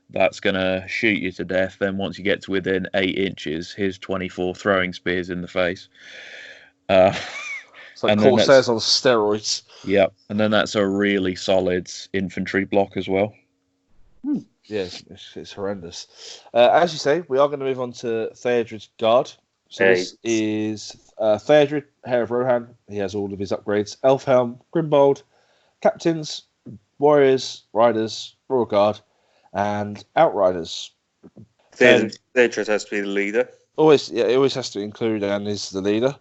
that's going to shoot you to death. Then once you get to within 8 inches, here's 24 throwing spears in the face. It's like Corsairs on steroids. Yep, and then that's a really solid infantry block as well. Yeah, it's horrendous. As you say, we are going to move on to Theodred's Guard. So this is Theodred, Hair of Rohan. He has all of his upgrades. Elfhelm, Grimbold, Captains, Warriors, Riders, Royal Guard, and Outriders. Theodred has to be the leader. It always has to include and is the leader.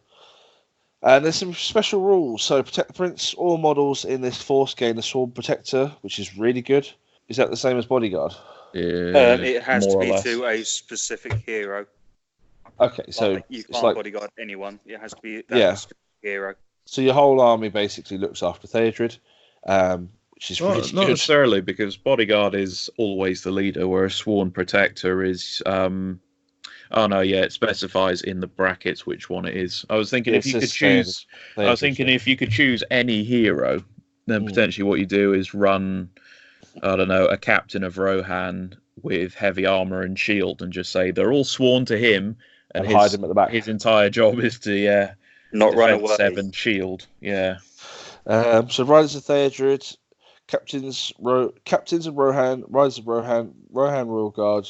And there's some special rules. So Protect the Prince, all models in this force gain the Sword Protector, which is really good. Is that the same as Bodyguard? It has to be to a specific hero. Okay, so you can't bodyguard anyone. It has to be specific hero. So your whole army basically looks after Theodred, which is really not good. necessarily, because Bodyguard is always the leader, whereas Sworn Protector is. It specifies in the brackets which one it is. I was thinking if you could choose. I was thinking if you could choose any hero, then potentially what you do is run, a captain of Rohan with heavy armor and shield, and just say they're all sworn to him. And hide him at the back. His entire job is to not run away. 7 shield. Yeah. So Riders of Theodred, Captains of Rohan, Riders of Rohan, Rohan Royal Guard,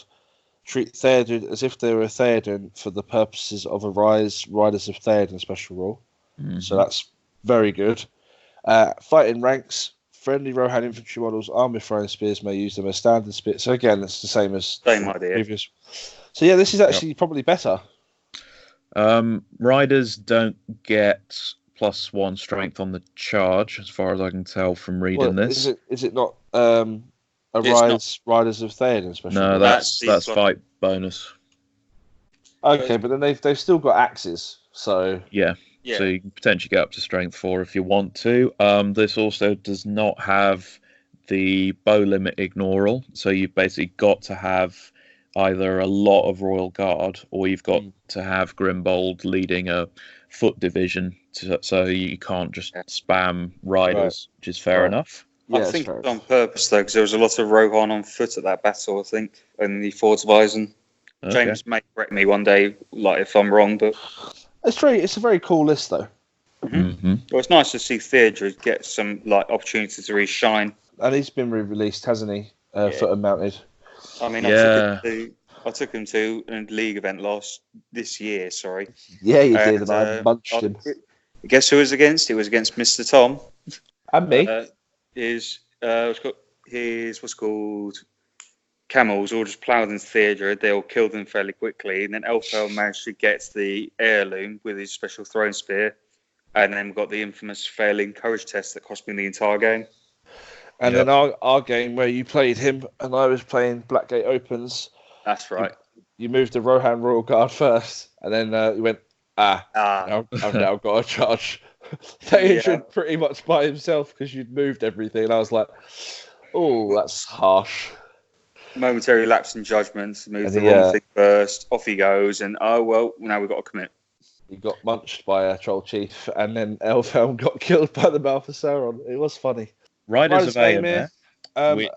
treat Theoden as if they were a Theoden for the purposes of a Riders of Theoden special rule. Mm-hmm. So that's very good. Fighting ranks, friendly Rohan infantry models armed with throwing spears may use them as standard spears. So again, it's the same as idea. Previous. So yeah, this is actually probably better. Riders don't get +1 strength on the charge, as far as I can tell from reading this. Is it not Riders of Theoden special? No, that's fight bonus. Okay, but then they've still got axes, so yeah. So you can potentially get up to strength 4 if you want to. This also does not have the bow limit ignoral, so you've basically got to have either a lot of Royal Guard or you've got to have Grimbold leading a foot division, so you can't just spam riders, which is fair enough. Yeah, I think it's on purpose, though, because there was a lot of Rohan on foot at that battle, I think, in the Fords of Eisen. Okay. James may correct me one day, like if I'm wrong, but... It's a very cool list, though. Mm-hmm. Well, it's nice to see Theodore get some opportunity to really shine. And he's been re-released, hasn't he? Foot and mounted. I mean, I took him to a league event this year. Sorry. Yeah, you did. And I munched him. Guess who it was against? It was against Mr. Tom. And me. His what's called camels all just ploughed into Theodore. They all killed him fairly quickly, and then Elfhelm managed to get the heirloom with his special throwing spear, and then we got the infamous failing courage test that cost me the entire game. And then our game where you played him and I was playing Blackgate Opens. That's right. You moved the Rohan Royal Guard first, and then you went, I've now got to charge Theodred pretty much by himself because you'd moved everything. And I was like, oh, that's harsh. Momentary lapse in judgment, moved the wrong thing first, off he goes, and now we've got to commit. He got munched by a troll chief, and then Elfhelm got killed by the mouth of Sauron. It was funny. Riders of Aemir, which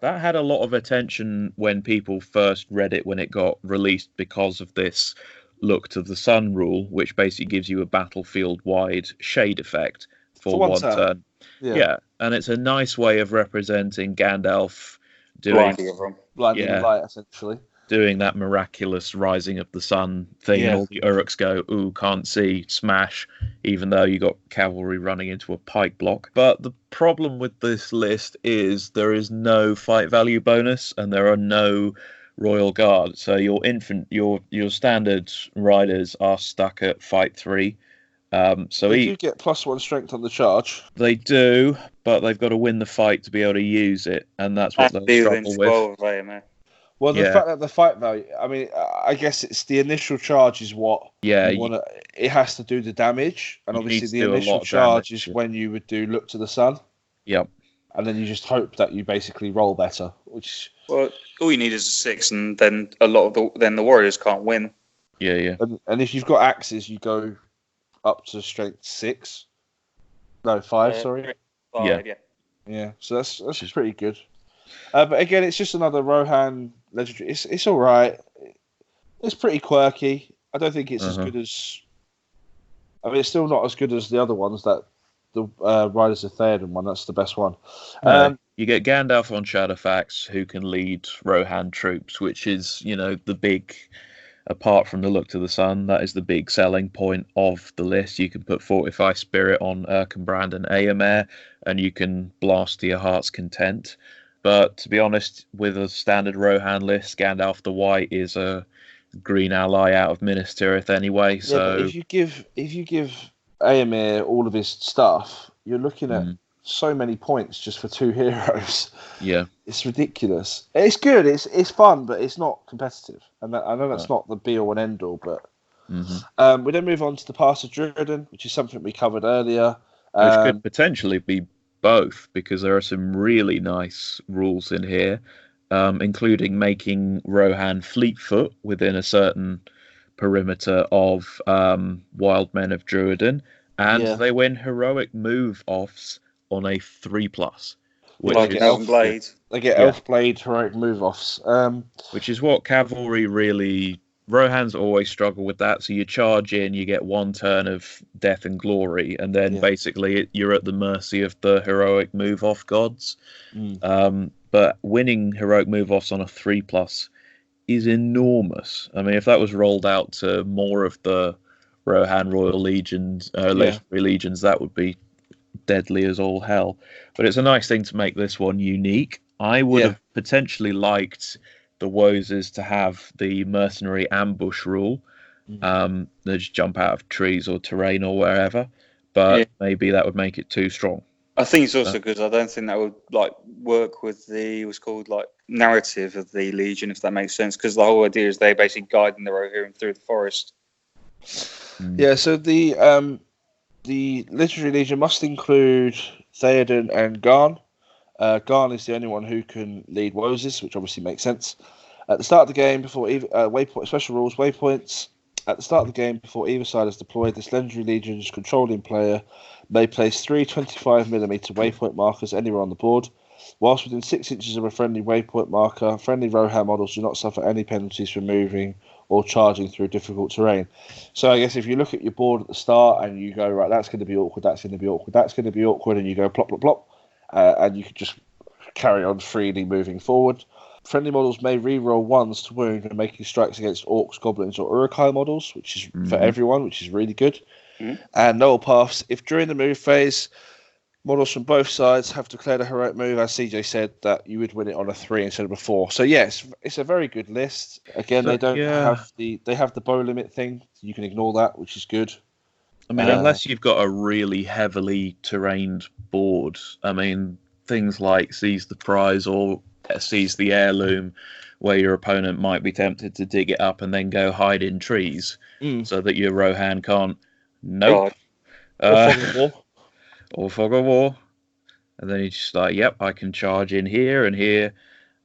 that had a lot of attention when people first read it when it got released because of this Look to the Sun rule, which basically gives you a battlefield-wide shade effect for one turn. Yeah, and it's a nice way of representing Gandalf blinding light, essentially. Doing that miraculous rising of the sun thing, and all the Uruks go, ooh, can't see, smash, even though you got cavalry running into a pike block. But the problem with this list is there is no fight value bonus, and there are no Royal Guard. So your standard riders are stuck at fight 3. So they do get +1 strength on the charge. They do, but they've got to win the fight to be able to use it, and that's what they'll struggle with. Well, the fact that the fight value, I mean, I guess it's the initial charge is what it has to do the damage, and obviously the initial charge is when you would do Look to the Sun. Yep. And then you just hope that you basically roll better, which... Well, all you need is a 6, and then the Warriors can't win. Yeah. And if you've got axes, you go up to strength 6. No, 5, sorry. 5, yeah. So that's just pretty good. But again, it's just another Rohan Legendary. It's all right. It's pretty quirky. I don't think it's as good as... I mean, it's still not as good as the other ones, that the Riders of Theoden one. That's the best one. You get Gandalf on Shadowfax, who can lead Rohan troops, which is, the big... Apart from the Look to the Sun, that is the big selling point of the list. You can put Fortify Spirit on Erkenbrand and Aemir, and you can blast to your heart's content. But to be honest, with a standard Rohan list, Gandalf the White is a green ally out of Minas Tirith anyway. Yeah, so but if you give Aemir all of his stuff, you're looking at so many points just for 2 heroes. Yeah, it's ridiculous. It's good. It's fun, but it's not competitive. And I know that's not the be all and end all. But we then move on to the Pass of Druiden, which is something we covered earlier, which could potentially be both, because there are some really nice rules in here, including making Rohan fleetfoot within a certain perimeter of Wild Men of Druiden, and they win heroic move offs on a 3+. Elf Blade. They get Elf Blade heroic move offs. Which is what cavalry really... Rohan's always struggle with that. So you charge in, you get 1 turn of death and glory, and then basically you're at the mercy of the heroic move-off gods. But winning heroic move-offs on a 3+ is enormous. I mean, if that was rolled out to more of the Rohan Royal Legions, Legendary Legions, that would be deadly as all hell. But it's a nice thing to make this one unique. I would have potentially liked the Woses to have the mercenary ambush rule. They just jump out of trees or terrain or wherever. But maybe that would make it too strong. I think it's also because I don't think that would work with the what's called narrative of the Legion, if that makes sense. Because the whole idea is they're basically guiding the Rohirrim through the forest. Yeah. So the Legendary Legion must include Theoden and Garn. Garn is the only one who can lead Woses, which obviously makes sense. At the start of the game, before waypoint special rules waypoints. At the start of the game, before either side is deployed, this Legendary Legion's controlling player may place 3 25mm waypoint markers anywhere on the board. Whilst within 6 inches of a friendly waypoint marker, friendly Rohan models do not suffer any penalties for moving or charging through difficult terrain. So I guess if you look at your board at the start and you go, right, that's going to be awkward, that's going to be awkward, that's going to be awkward, and you go plop, plop, plop, and you can just carry on freely moving forward. Friendly models may re-roll ones to wound when making strikes against orcs, goblins, or Uruk-hai models, which is for everyone, which is really good. And Noel paths. If during the move phase, models from both sides have declared a heroic move, as CJ said, that you would win it on a 3 instead of a 4. So yes, it's a very good list. Again, they don't have the bow limit thing. You can ignore that, which is good. I mean, unless you've got a really heavily terrained board, I mean, things like Seize the Prize or Seize the Heirloom, where your opponent might be tempted to dig it up and then go hide in trees so that your Rohan can't. Nope. Or Fog of War. Or Fog of War. And then he's just like, yep, I can charge in here and here,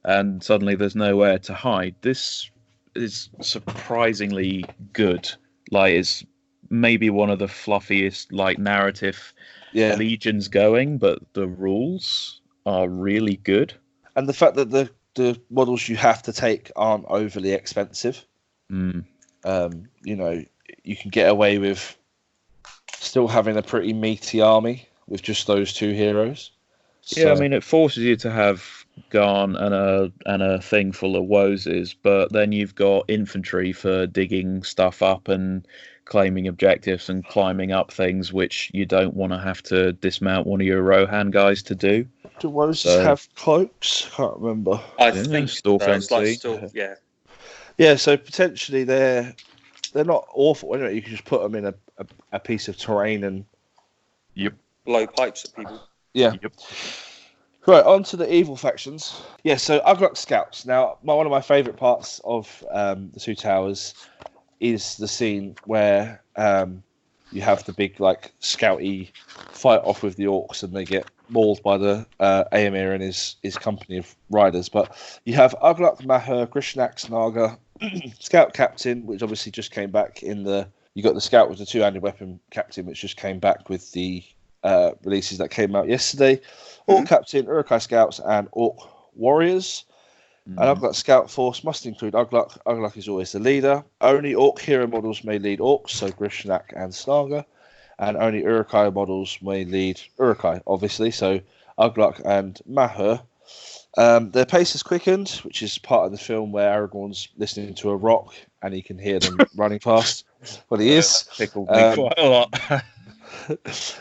and suddenly there's nowhere to hide. This is surprisingly good. It's maybe one of the fluffiest narrative legions going, but the rules are really good. And the fact that the models you have to take aren't overly expensive. You can get away with still having a pretty meaty army with just those 2 heroes. Yeah, I mean, it forces you to have Garn and a thing full of Woses, but then you've got infantry for digging stuff up and claiming objectives and climbing up things, which you don't want to have to dismount one of your Rohan guys to do. Do Woses have cloaks? Can't remember. I think so. Yeah, so potentially they're not awful. Anyway, you can just put them in a piece of terrain and blow pipes at people. Yeah. Yep. Right, on to the evil factions. Yeah, so Ugluk Scouts. Now, one of my favourite parts of the Two Towers is the scene where you have the big, scouty fight off with the orcs and they get mauled by the Aemir and his company of riders. But you have Ugluk, Mahur, Grishnak, Snaga, Scout Captain, which obviously just came back in the... You got the Scout with the 2-handed weapon Captain, which just came back with the releases that came out yesterday. Orc Captain, Uruk-hai Scouts, and Orc Warriors. And Ugluk Scout Force must include Ugluk. Ugluk is always the leader. Only Orc hero models may lead Orcs, so Grishnak and Snaga. And only Uruk-hai models may lead Uruk-hai, obviously, so Ugluk and Mahur. Their pace is quickened, which is part of the film where Aragorn's listening to a rock and he can hear them running past. Well, he is. Tickled me quite a lot.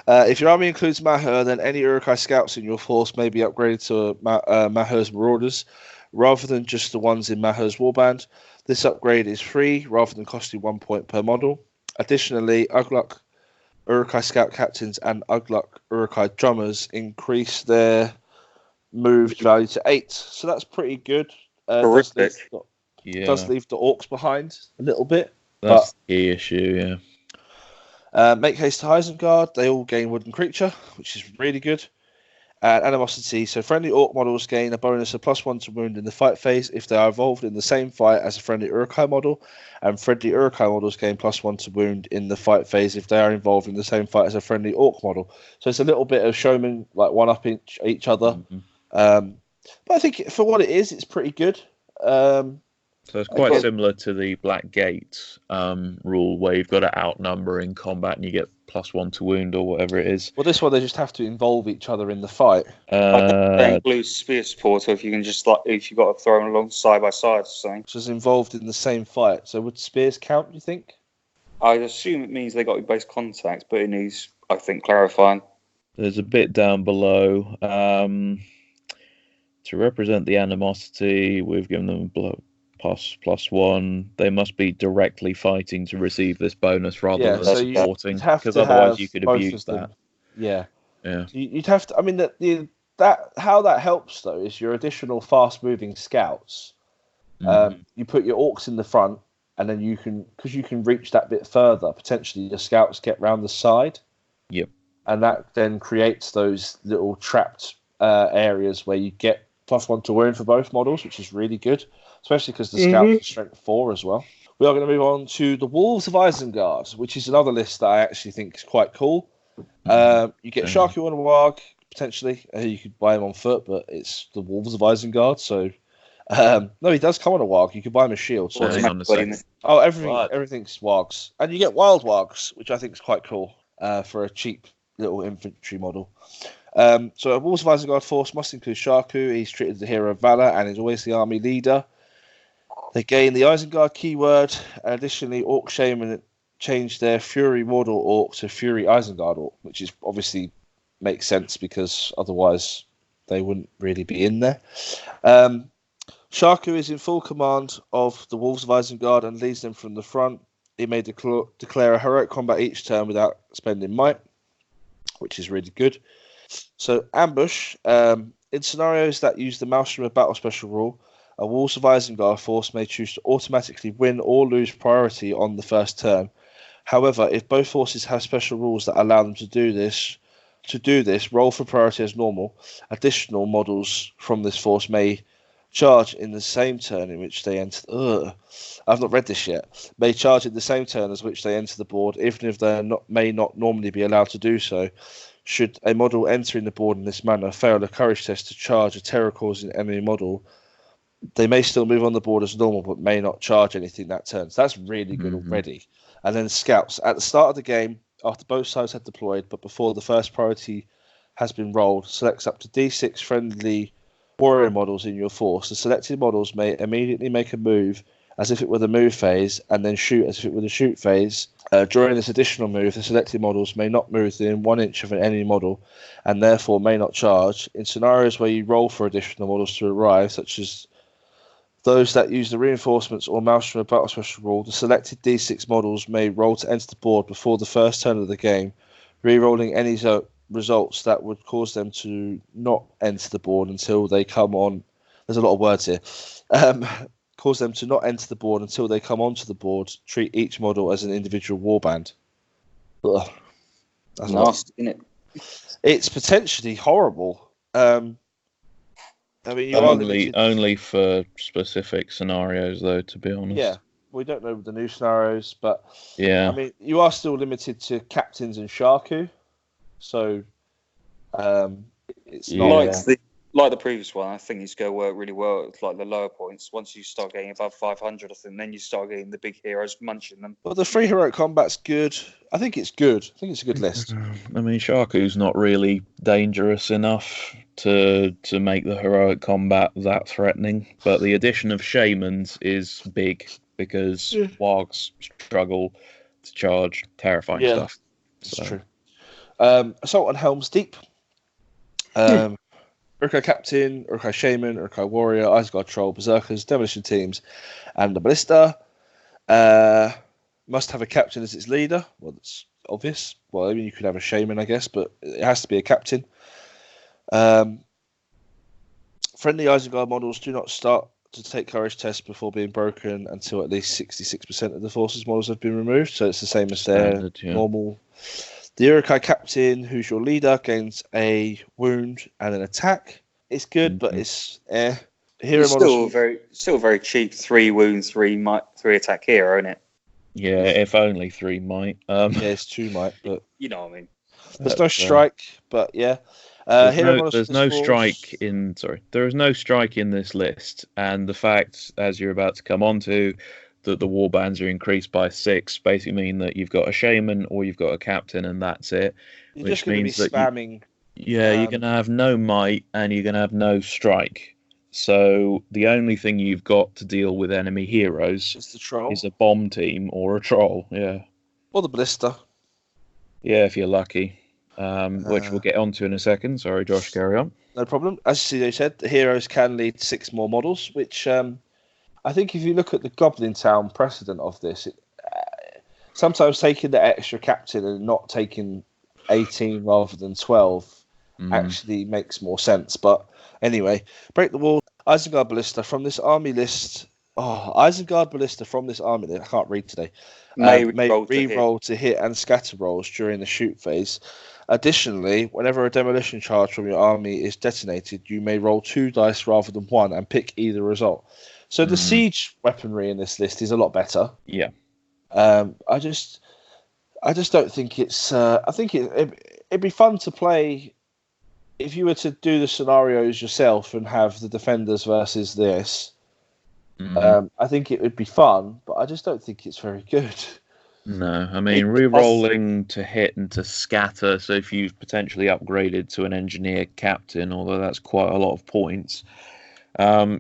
If your army includes Mahur, then any Uruk-hai scouts in your force may be upgraded to Mahur's Marauders, rather than just the ones in Mahur's Warband. This upgrade is free, rather than costing 1 point per model. Additionally, Ugluk Uruk-hai Scout Captains and Ugluk Uruk-hai Drummers increase their moved value to 8. So that's pretty good. Does leave the orcs behind a little bit. That's the key issue, Make haste to Isengard. They all gain wooden creature, which is really good. And animosity. So friendly orc models gain a bonus of +1 to wound in the fight phase if they are involved in the same fight as a friendly Uruk-hai model. And friendly Uruk-hai models gain +1 to wound in the fight phase if they are involved in the same fight as a friendly orc model. So it's a little bit of showman, one up each other. But I think for what it is, it's pretty good. So it's quite similar to the Black Gate rule, where you've got to outnumber in combat and you get +1 to wound or whatever it is. Well, this one they just have to involve each other in the fight. Blue spear support, so if you can just if you've got to throw them along side by side or something. Which is involved in the same fight. So would spears count, you think? I assume it means they got to be base contact, but it needs, I think, clarifying. There's a bit down below. To represent the animosity, we've given them +1. They must be directly fighting to receive this bonus rather than supporting, because otherwise you could abuse that. Yeah. Yeah. You'd have to. I mean, how that helps though is your additional fast-moving scouts. You put your orcs in the front, and then because you can reach that bit further. Potentially, your scouts get round the side. Yep. And that then creates those little trapped areas where you get +1 to wound for both models, which is really good, especially because the scouts are strength 4 as well. We are going to move on to the Wolves of Isengard, which is another list that I actually think is quite cool. You get Sharku on a warg, potentially. You could buy him on foot, but it's the Wolves of Isengard, so... no, he does come on a warg. You can buy him a shield. So everything's wargs. And you get wild wargs, which I think is quite cool for a cheap little infantry model. So a Wolves of Isengard force must include Sharku. He's treated as the hero of valor and is always the army leader. They gain the Isengard keyword. Additionally, Orc Shaman changed their Fury Mordor Orc to Fury Isengard Orc, which is obviously makes sense because otherwise they wouldn't really be in there. Sharku is in full command of the Wolves of Isengard and leads them from the front. He may declare a heroic combat each turn without spending might, which is really good. So, ambush. In scenarios that use the Maelstrom of Battle special rule, a Wolves of Isengard force may choose to automatically win or lose priority on the first turn. However, if both forces have special rules that allow them to do this, roll for priority as normal. Additional models from this force may charge in the same turn in which they enter. I've not read this yet. May charge in the same turn as which they enter the board, even if they may not normally be allowed to do so. Should a model entering the board in this manner fail a courage test to charge a terror-causing enemy model, they may still move on the board as normal, but may not charge anything that turn. So that's really good already. And then scouts. At the start of the game, after both sides have deployed, but before the first priority has been rolled, selects up to D6 friendly warrior models in your force. The selected models may immediately make a move as if it were the move phase, and then shoot as if it were the shoot phase. During this additional move, the selected models may not move within 1 inch of an enemy model, and therefore may not charge. In scenarios where you roll for additional models to arrive, such as those that use the reinforcements or Maelstrom of Battle special rule, the selected D6 models may roll to enter the board before the first turn of the game, re-rolling any results that would cause them to not enter the board until they come on. There's a lot of words here. Cause them to not enter the board until they come onto the board. Treat each model as an individual warband. Ugh. That's nasty, isn't it? It's potentially horrible. I mean, only for specific scenarios, though. To be honest, yeah, we don't know the new scenarios, but yeah, I mean, you are still limited to captains and Sharku, so it's not like the previous one. I think it's going to work really well with like the lower points. Once you start getting above 500, I think then you start getting the big heroes munching them. Well, the free heroic combat's good. I think it's good. I think it's a good list. I mean, Sharku's not really dangerous enough to make the heroic combat that threatening, but the addition of shamans is big because wargs struggle to charge terrifying stuff. That's true. Assault on Helm's Deep. Urkai Captain, Urkai Shaman, Urkai Warrior, Isengard Troll, Berserkers, Demolition Teams, and the Ballista. Must have a captain as its leader. Well, that's obvious. Well, I mean, you could have a Shaman, I guess, but it has to be a captain. Friendly Isengard models do not start to take courage tests before being broken until at least 66% of the forces models have been removed, so it's the same as their normal. The Urkai Captain, who's your leader, gains a wound and an attack. It's good, but it's Hero it's still very cheap. 3 wounds, 3 attack hero, isn't it? Yeah, if only 3 might. Yeah, it's 2 might, but you know what I mean. There's no strike, but yeah. There is no strike in this list, and the fact, as you're about to come on to, that the warbands are increased by 6 basically mean that you've got a shaman or you've got a captain, and that's it. You're just going to be spamming. You're going to have no might and you're going to have no strike. So the only thing you've got to deal with enemy heroes is a bomb team or a troll, yeah. Or the ballista. Yeah, if you're lucky. Which we'll get onto in a second. Sorry, Josh, carry on. No problem. As CJ said, the heroes can lead 6 more models, which I think if you look at the Goblin Town precedent of this, sometimes taking the extra captain and not taking 18 rather than 12 actually makes more sense. But anyway, break the wall. Isengard Ballista from this army list. Isengard Ballista from this army list. I can't read today. May re-roll to hit and scatter rolls during the shoot phase. Additionally, whenever a demolition charge from your army is detonated, you may roll 2 dice rather than 1 and pick either result. So the siege weaponry in this list is a lot better. Yeah. I just don't think it's. I think it'd be fun to play if you were to do the scenarios yourself and have the defenders versus this. I think it would be fun, but I just don't think it's very good. No, I mean, re-rolling to hit and to scatter, so if you've potentially upgraded to an engineer captain, although that's quite a lot of points,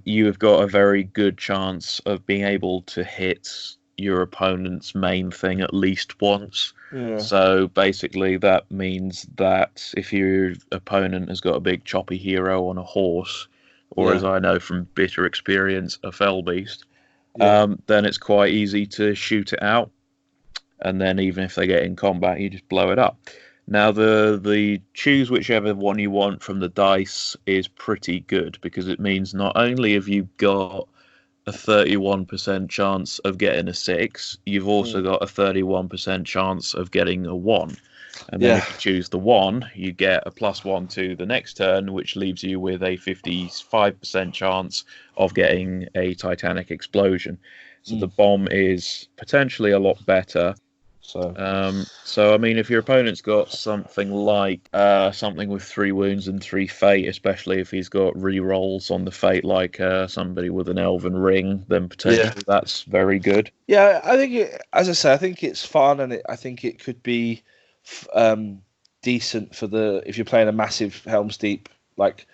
you have got a very good chance of being able to hit your opponent's main thing at least once. Yeah. So basically that means that if your opponent has got a big choppy hero on a horse, or as I know from bitter experience, a fell beast, then it's quite easy to shoot it out. And then even if they get in combat, you just blow it up. Now, the choose whichever one you want from the dice is pretty good, because it means not only have you got a 31% chance of getting a 6, you've also got a 31% chance of getting a 1. And then if you choose the 1, you get a +1 to the next turn, which leaves you with a 55% chance of getting a Titanic explosion. So the bomb is potentially a lot better. So I mean, if your opponent's got something like something with 3 wounds and 3 fate, especially if he's got re-rolls on the fate like somebody with an elven ring, then potentially that's very good. Yeah, I think as I say, I think it's fun, and I think it could be decent for if you're playing a massive Helm's Deep, like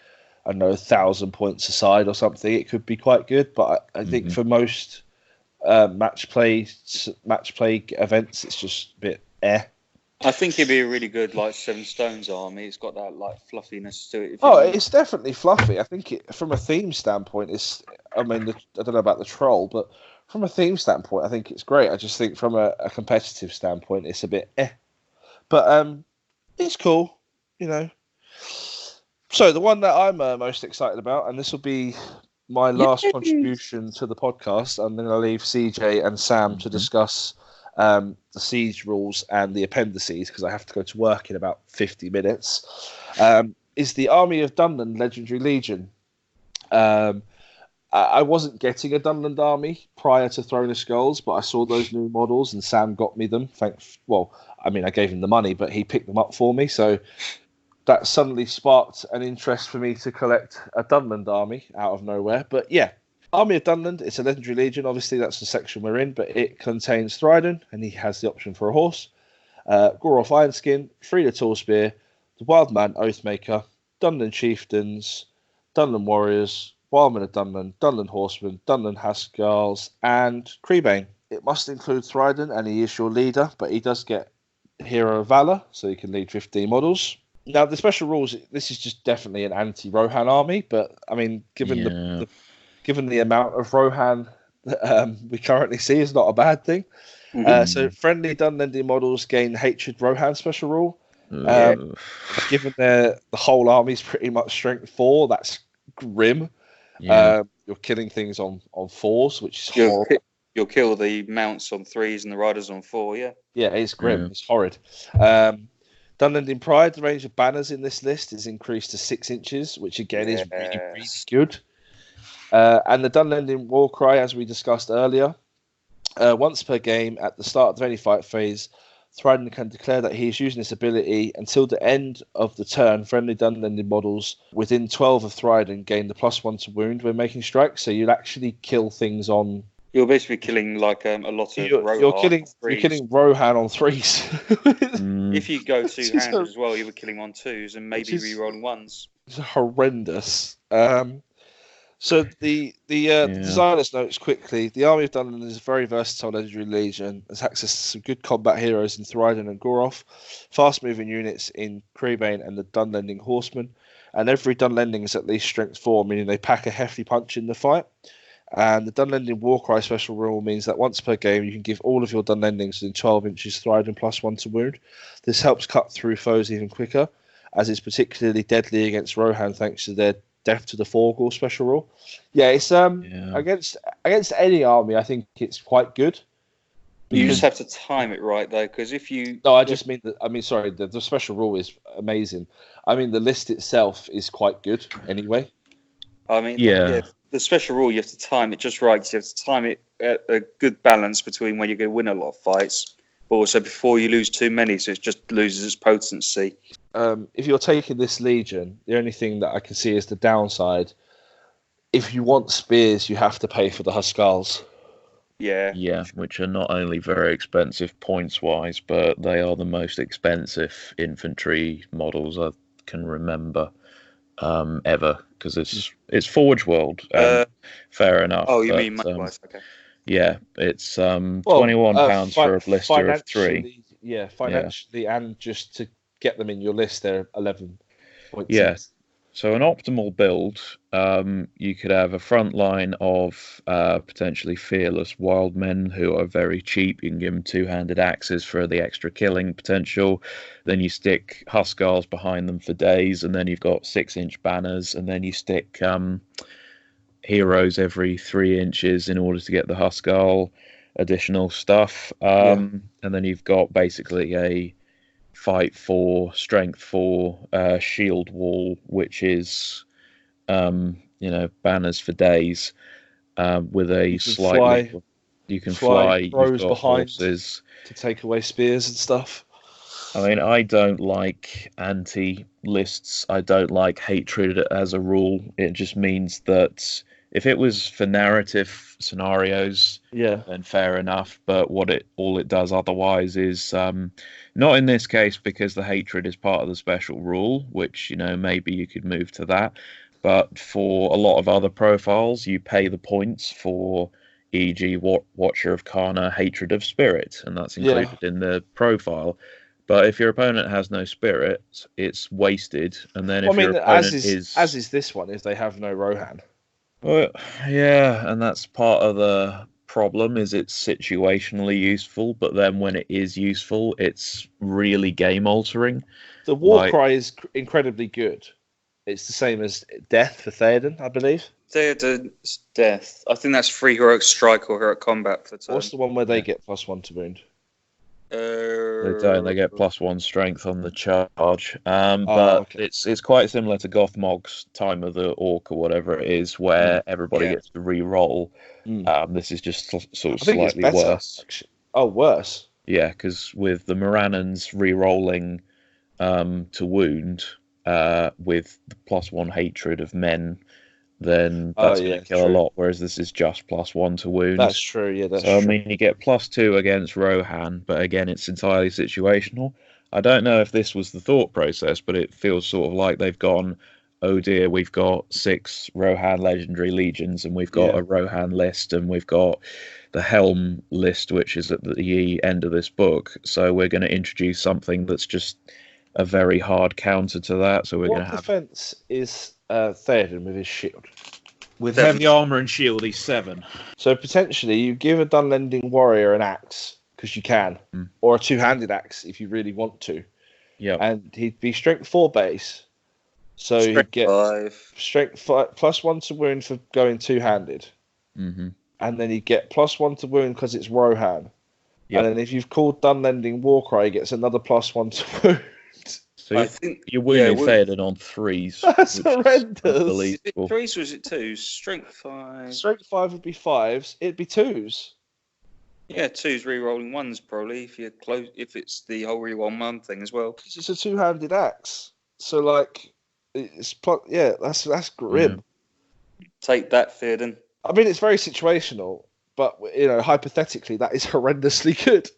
I don't know, 1,000 points aside or something. It could be quite good, but I think for most match play events, it's just a bit I think it'd be a really good like 7 Stones army. It's got that like fluffiness to it. It's definitely fluffy. I think from a theme standpoint, I don't know about the troll, but from a theme standpoint, I think it's great. I just think from a competitive standpoint, it's a bit but it's cool, you know. So the one that I'm most excited about, and this will be my last contribution to the podcast, I'm going to leave CJ and Sam to discuss the siege rules and the appendices, because I have to go to work in about 50 minutes, is the Army of Dunland Legendary Legion. I wasn't getting a Dunland army prior to Throne of Skulls, but I saw those new models and Sam got me them. I gave him the money, but he picked them up for me, so that suddenly sparked an interest for me to collect a Dunland army out of nowhere. But yeah, Army of Dunland, it's a Legendary Legion. Obviously, that's the section we're in, but it contains Thryden, and he has the option for a horse. Gorolf Ironskin, Frida Tallspear, the Wildman Oathmaker, Dunland Chieftains, Dunland Warriors, Wildmen of Dunland, Dunland Horsemen, Dunland Haskars, and Creebane. It must include Thryden, and he is your leader, but he does get Hero of Valor, so he can lead 15 models. Now, the special rules, this is just definitely an anti-Rohan army, but, I mean, given the amount of Rohan that we currently see, is not a bad thing. So, friendly Dunlendi models gain Hatred Rohan special rule. Given the whole army's pretty much strength 4, that's grim. You're killing things on 4s, which is horrible. You'll kill the mounts on 3s and the riders on 4, yeah? Yeah, it's grim. It's horrid. Dunlending Pride, the range of banners in this list is increased to 6 inches, which again is really, really good. And the Dunlending Warcry, as we discussed earlier, once per game at the start of any fight phase, Thriden can declare that he is using this ability until the end of the turn. Friendly Dunlending models within 12 of Thriden gain the +1 to wound when making strikes. So you'll actually kill things on. You're basically killing like a lot of Rohan. You're killing Rohan on 3s. If you go two-handed as well, you were killing on 2s and maybe re-rolling 1s. It's horrendous. So the designer's notes quickly. The Army of Dunlending is a very versatile legendary legion. Has access to some good combat heroes in Thriden and Goroth, fast-moving units in Creebane and the Dunlending Horsemen, and every Dunlending is at least strength 4, meaning they pack a hefty punch in the fight. And the Dunlending Warcry special rule means that once per game you can give all of your Dunlendings within 12 inches Thriden +1 to wound. This helps cut through foes even quicker, as it's particularly deadly against Rohan thanks to their Death to the Forgall special rule. Yeah, it's against any army, I think it's quite good. You just have to time it right though, because if you the special rule is amazing. I mean the list itself is quite good anyway. I mean the special rule you have to time it just right. You have to time it at a good balance between when you're going to win a lot of fights, but also before you lose too many, so it just loses its potency. If you're taking this legion, the only thing that I can see is the downside. If you want spears, you have to pay for the Huskars. Yeah, which are not only very expensive points-wise, but they are the most expensive infantry models I can remember ever, because it's Forge World. Fair enough. Oh, you mean money-wise? Okay. Yeah, it's £21 for a blister of 3. Yeah, financially and just to get them in your list, they're 11 points. Yeah, so an optimal build, you could have a front line of potentially fearless wild men who are very cheap. You can give them two-handed axes for the extra killing potential. Then you stick Huskars behind them for days, and then you've got 6-inch banners, and then you stick heroes every 3 inches in order to get the Huskar additional stuff. And then you've got basically a fight 4, strength 4 shield wall, which is banners for days with a you can fly, you've got horses to take away spears and stuff. I mean, I don't like anti-lists. I don't like hatred as a rule. It just means that if it was for narrative scenarios, then fair enough. But all it does otherwise is not in this case, because the hatred is part of the special rule, which maybe you could move to that. But for a lot of other profiles, you pay the points for, e.g., Watcher of Kana, Hatred of Spirit, and that's included in the profile. But if your opponent has no spirit, it's wasted. And then if your opponent as is this one, if they have no Rohan. Well, yeah, and that's part of the problem, is it's situationally useful, but then when it is useful, it's really game altering. The Warcry is incredibly good. It's the same as Death for Theoden, I believe. Theoden's Death. I think that's free heroic strike or heroic combat for turn. What's the one where they get +1 to wound? They don't. They get +1 strength on the charge. It's quite similar to Gothmog's Time of the Orc or whatever it is, where everybody gets to re-roll. This is just sort of slightly worse. Oh, worse? Yeah, because with the Morannons re-rolling to wound with the +1 hatred of men, then that's going to kill a lot, whereas this is just +1 to wound. That's true, I mean, you get +2 against Rohan, but again, it's entirely situational. I don't know if this was the thought process, but it feels sort of like they've gone, oh dear, we've got 6 Rohan Legendary Legions, and we've got a Rohan list, and we've got the Helm list, which is at the end of this book, so we're going to introduce something that's just a very hard counter to that. So we're going to have... What defense is Theoden with his shield? With heavy armor and shield, he's 7. So potentially you give a Dunlending warrior an axe, because you can, or a two-handed axe if you really want to. Yeah. And he'd be strength 4 base. So he'd get 5. Strength 5 +1 to wound for going two-handed. Mm-hmm. And then he'd get +1 to wound because it's Rohan. Yep. And then if you've called Dunlending Warcry, he gets another +1 to wound. So I think you're wounding Theoden on 3s. That's horrendous. Is it 3s or is it 2s? Strength 5. Strength 5 would be 5s. It'd be 2s. Yeah, 2's re-rolling 1's probably if you're close. If it's the whole re-roll 1 thing as well. It's a two-handed axe, so like that's grim. Take that, Theoden. I mean, it's very situational, but hypothetically, that is horrendously good.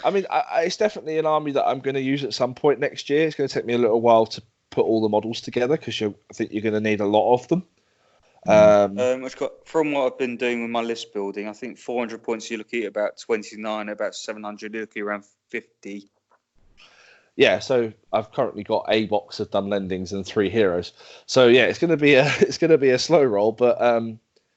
I mean, it's definitely an army that I'm going to use at some point next year. It's going to take me a little while to put all the models together because I think you're going to need a lot of them. From what I've been doing with my list building, I think 400 points you're looking at about 29, about 700 you're looking around 50. Yeah, so I've currently got a box of Dunlendings and 3 heroes. So yeah, it's going to be a slow roll, but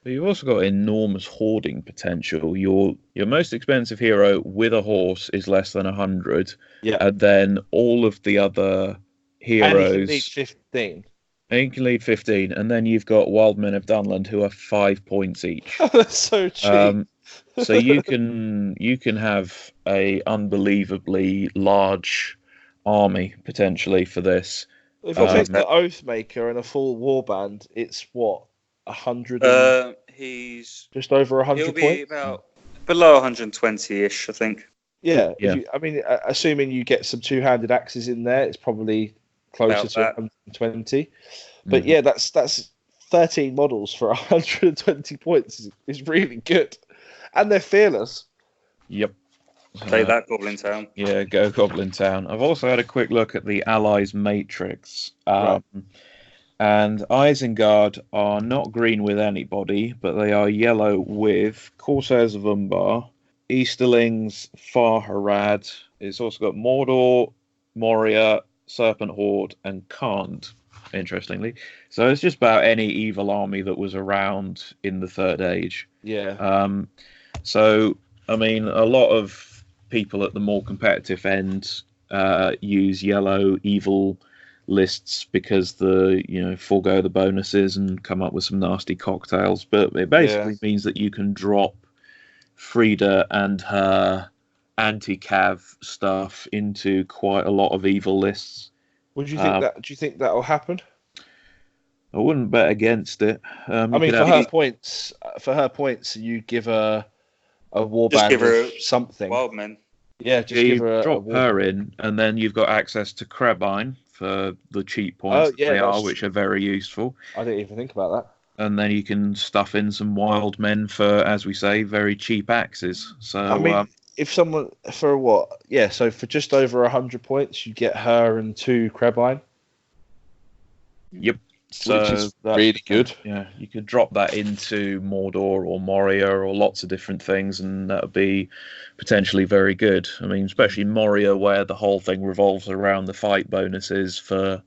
you've also got enormous hoarding potential. Your most expensive hero with a horse is less than 100. Yeah, and then all of the other heroes. And he can lead 15. And you can lead 15, and then you've got Wild Men of Dunland who are 5 points each. That's so cheap. So you can have a unbelievably large army potentially for this. If I take the Oathmaker and a full warband, it's what 100. He's just over 100 he'll be points. About below 120-ish, I think. Yeah. Assuming you get some two-handed axes in there, it's probably closer to 120. But yeah, that's 13 models for 120 points is really good, and they're fearless. Yep. Take that, Goblin Town. Yeah, go Goblin Town. I've also had a quick look at the Allies Matrix. Right. And Isengard are not green with anybody, but they are yellow with Corsairs of Umbar, Easterlings, Far Harad. It's also got Mordor, Moria, Serpent Horde, and Khand, interestingly. So it's just about any evil army that was around in the Third Age. Yeah. So, I mean, a lot of people at the more competitive end use yellow evil lists because forego the bonuses and come up with some nasty cocktails. But it basically means that you can drop Frida and her anti-cav stuff into quite a lot of evil lists. Would you think that? Do you think that will happen? I wouldn't bet against it. I mean, for her points, you give her a warband or something. Wild Men. Yeah, give her drop her in, and then you've got access to Krebine for the cheap points which are very useful. I didn't even think about that. And then you can stuff in some Wild Men for, as we say, very cheap axes. So I mean, if someone for what? Yeah, so for just over 100 points, you get her and 2 Krebine. Yep. So which is really good. Yeah, you could drop that into Mordor or Moria or lots of different things, and that would be potentially very good. I mean, especially Moria, where the whole thing revolves around the fight bonuses for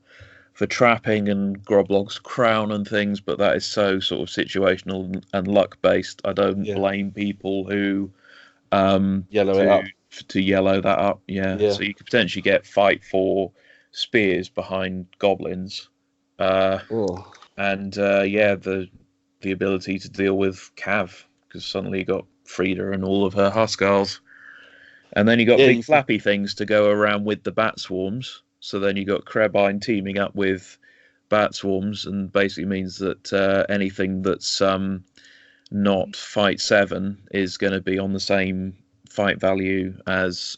trapping and Groblog's crown and things, but that is so sort of situational and luck based. I don't blame people who yellow it up. To yellow that up. Yeah. So you could potentially get fight for spears behind goblins. And the ability to deal with Cav, because suddenly you got Frida and all of her Huskarls, and then you got big flappy things to go around with the bat swarms. So then you got Krebine teaming up with bat swarms, and basically means that anything that's not fight 7 is going to be on the same fight value as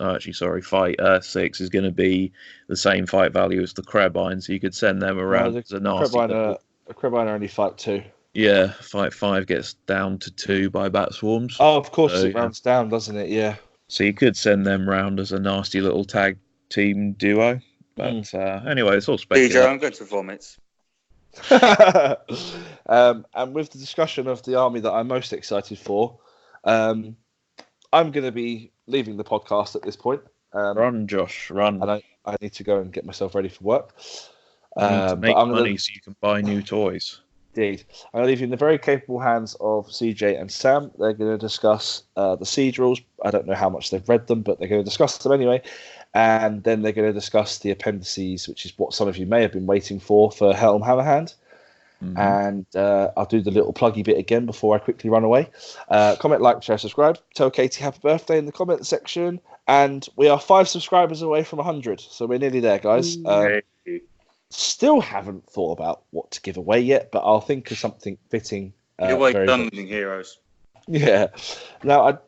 fight 6 is going to be the same fight value as the Krebine, so you could send them around as a nasty Krebine only fight 2. Yeah, fight 5 gets down to 2 by bat swarms. Oh, of course, it rounds down, doesn't it? Yeah. So you could send them round as a nasty little tag team duo. But anyway, it's all speculative. DJ, I'm going to vomit. And with the discussion of the army that I'm most excited for, I'm going to be leaving the podcast at this point. Run, Josh, run. And I need to go and get myself ready for work. To make money so you can buy new toys. Indeed. I'm going to leave you in the very capable hands of CJ and Sam. They're going to discuss the siege rules. I don't know how much they've read them, but they're going to discuss them anyway. And then they're going to discuss the appendices, which is what some of you may have been waiting for Helm Hammerhand. Mm-hmm. And I'll do the little pluggy bit again before I quickly run away. Comment, like, share, subscribe. Tell Katie happy birthday in the comment section. And we are 5 subscribers away from 100, so we're nearly there, guys. Still haven't thought about what to give away yet, but I'll think of something fitting. Give away Dungeon Heroes. Yeah. Now,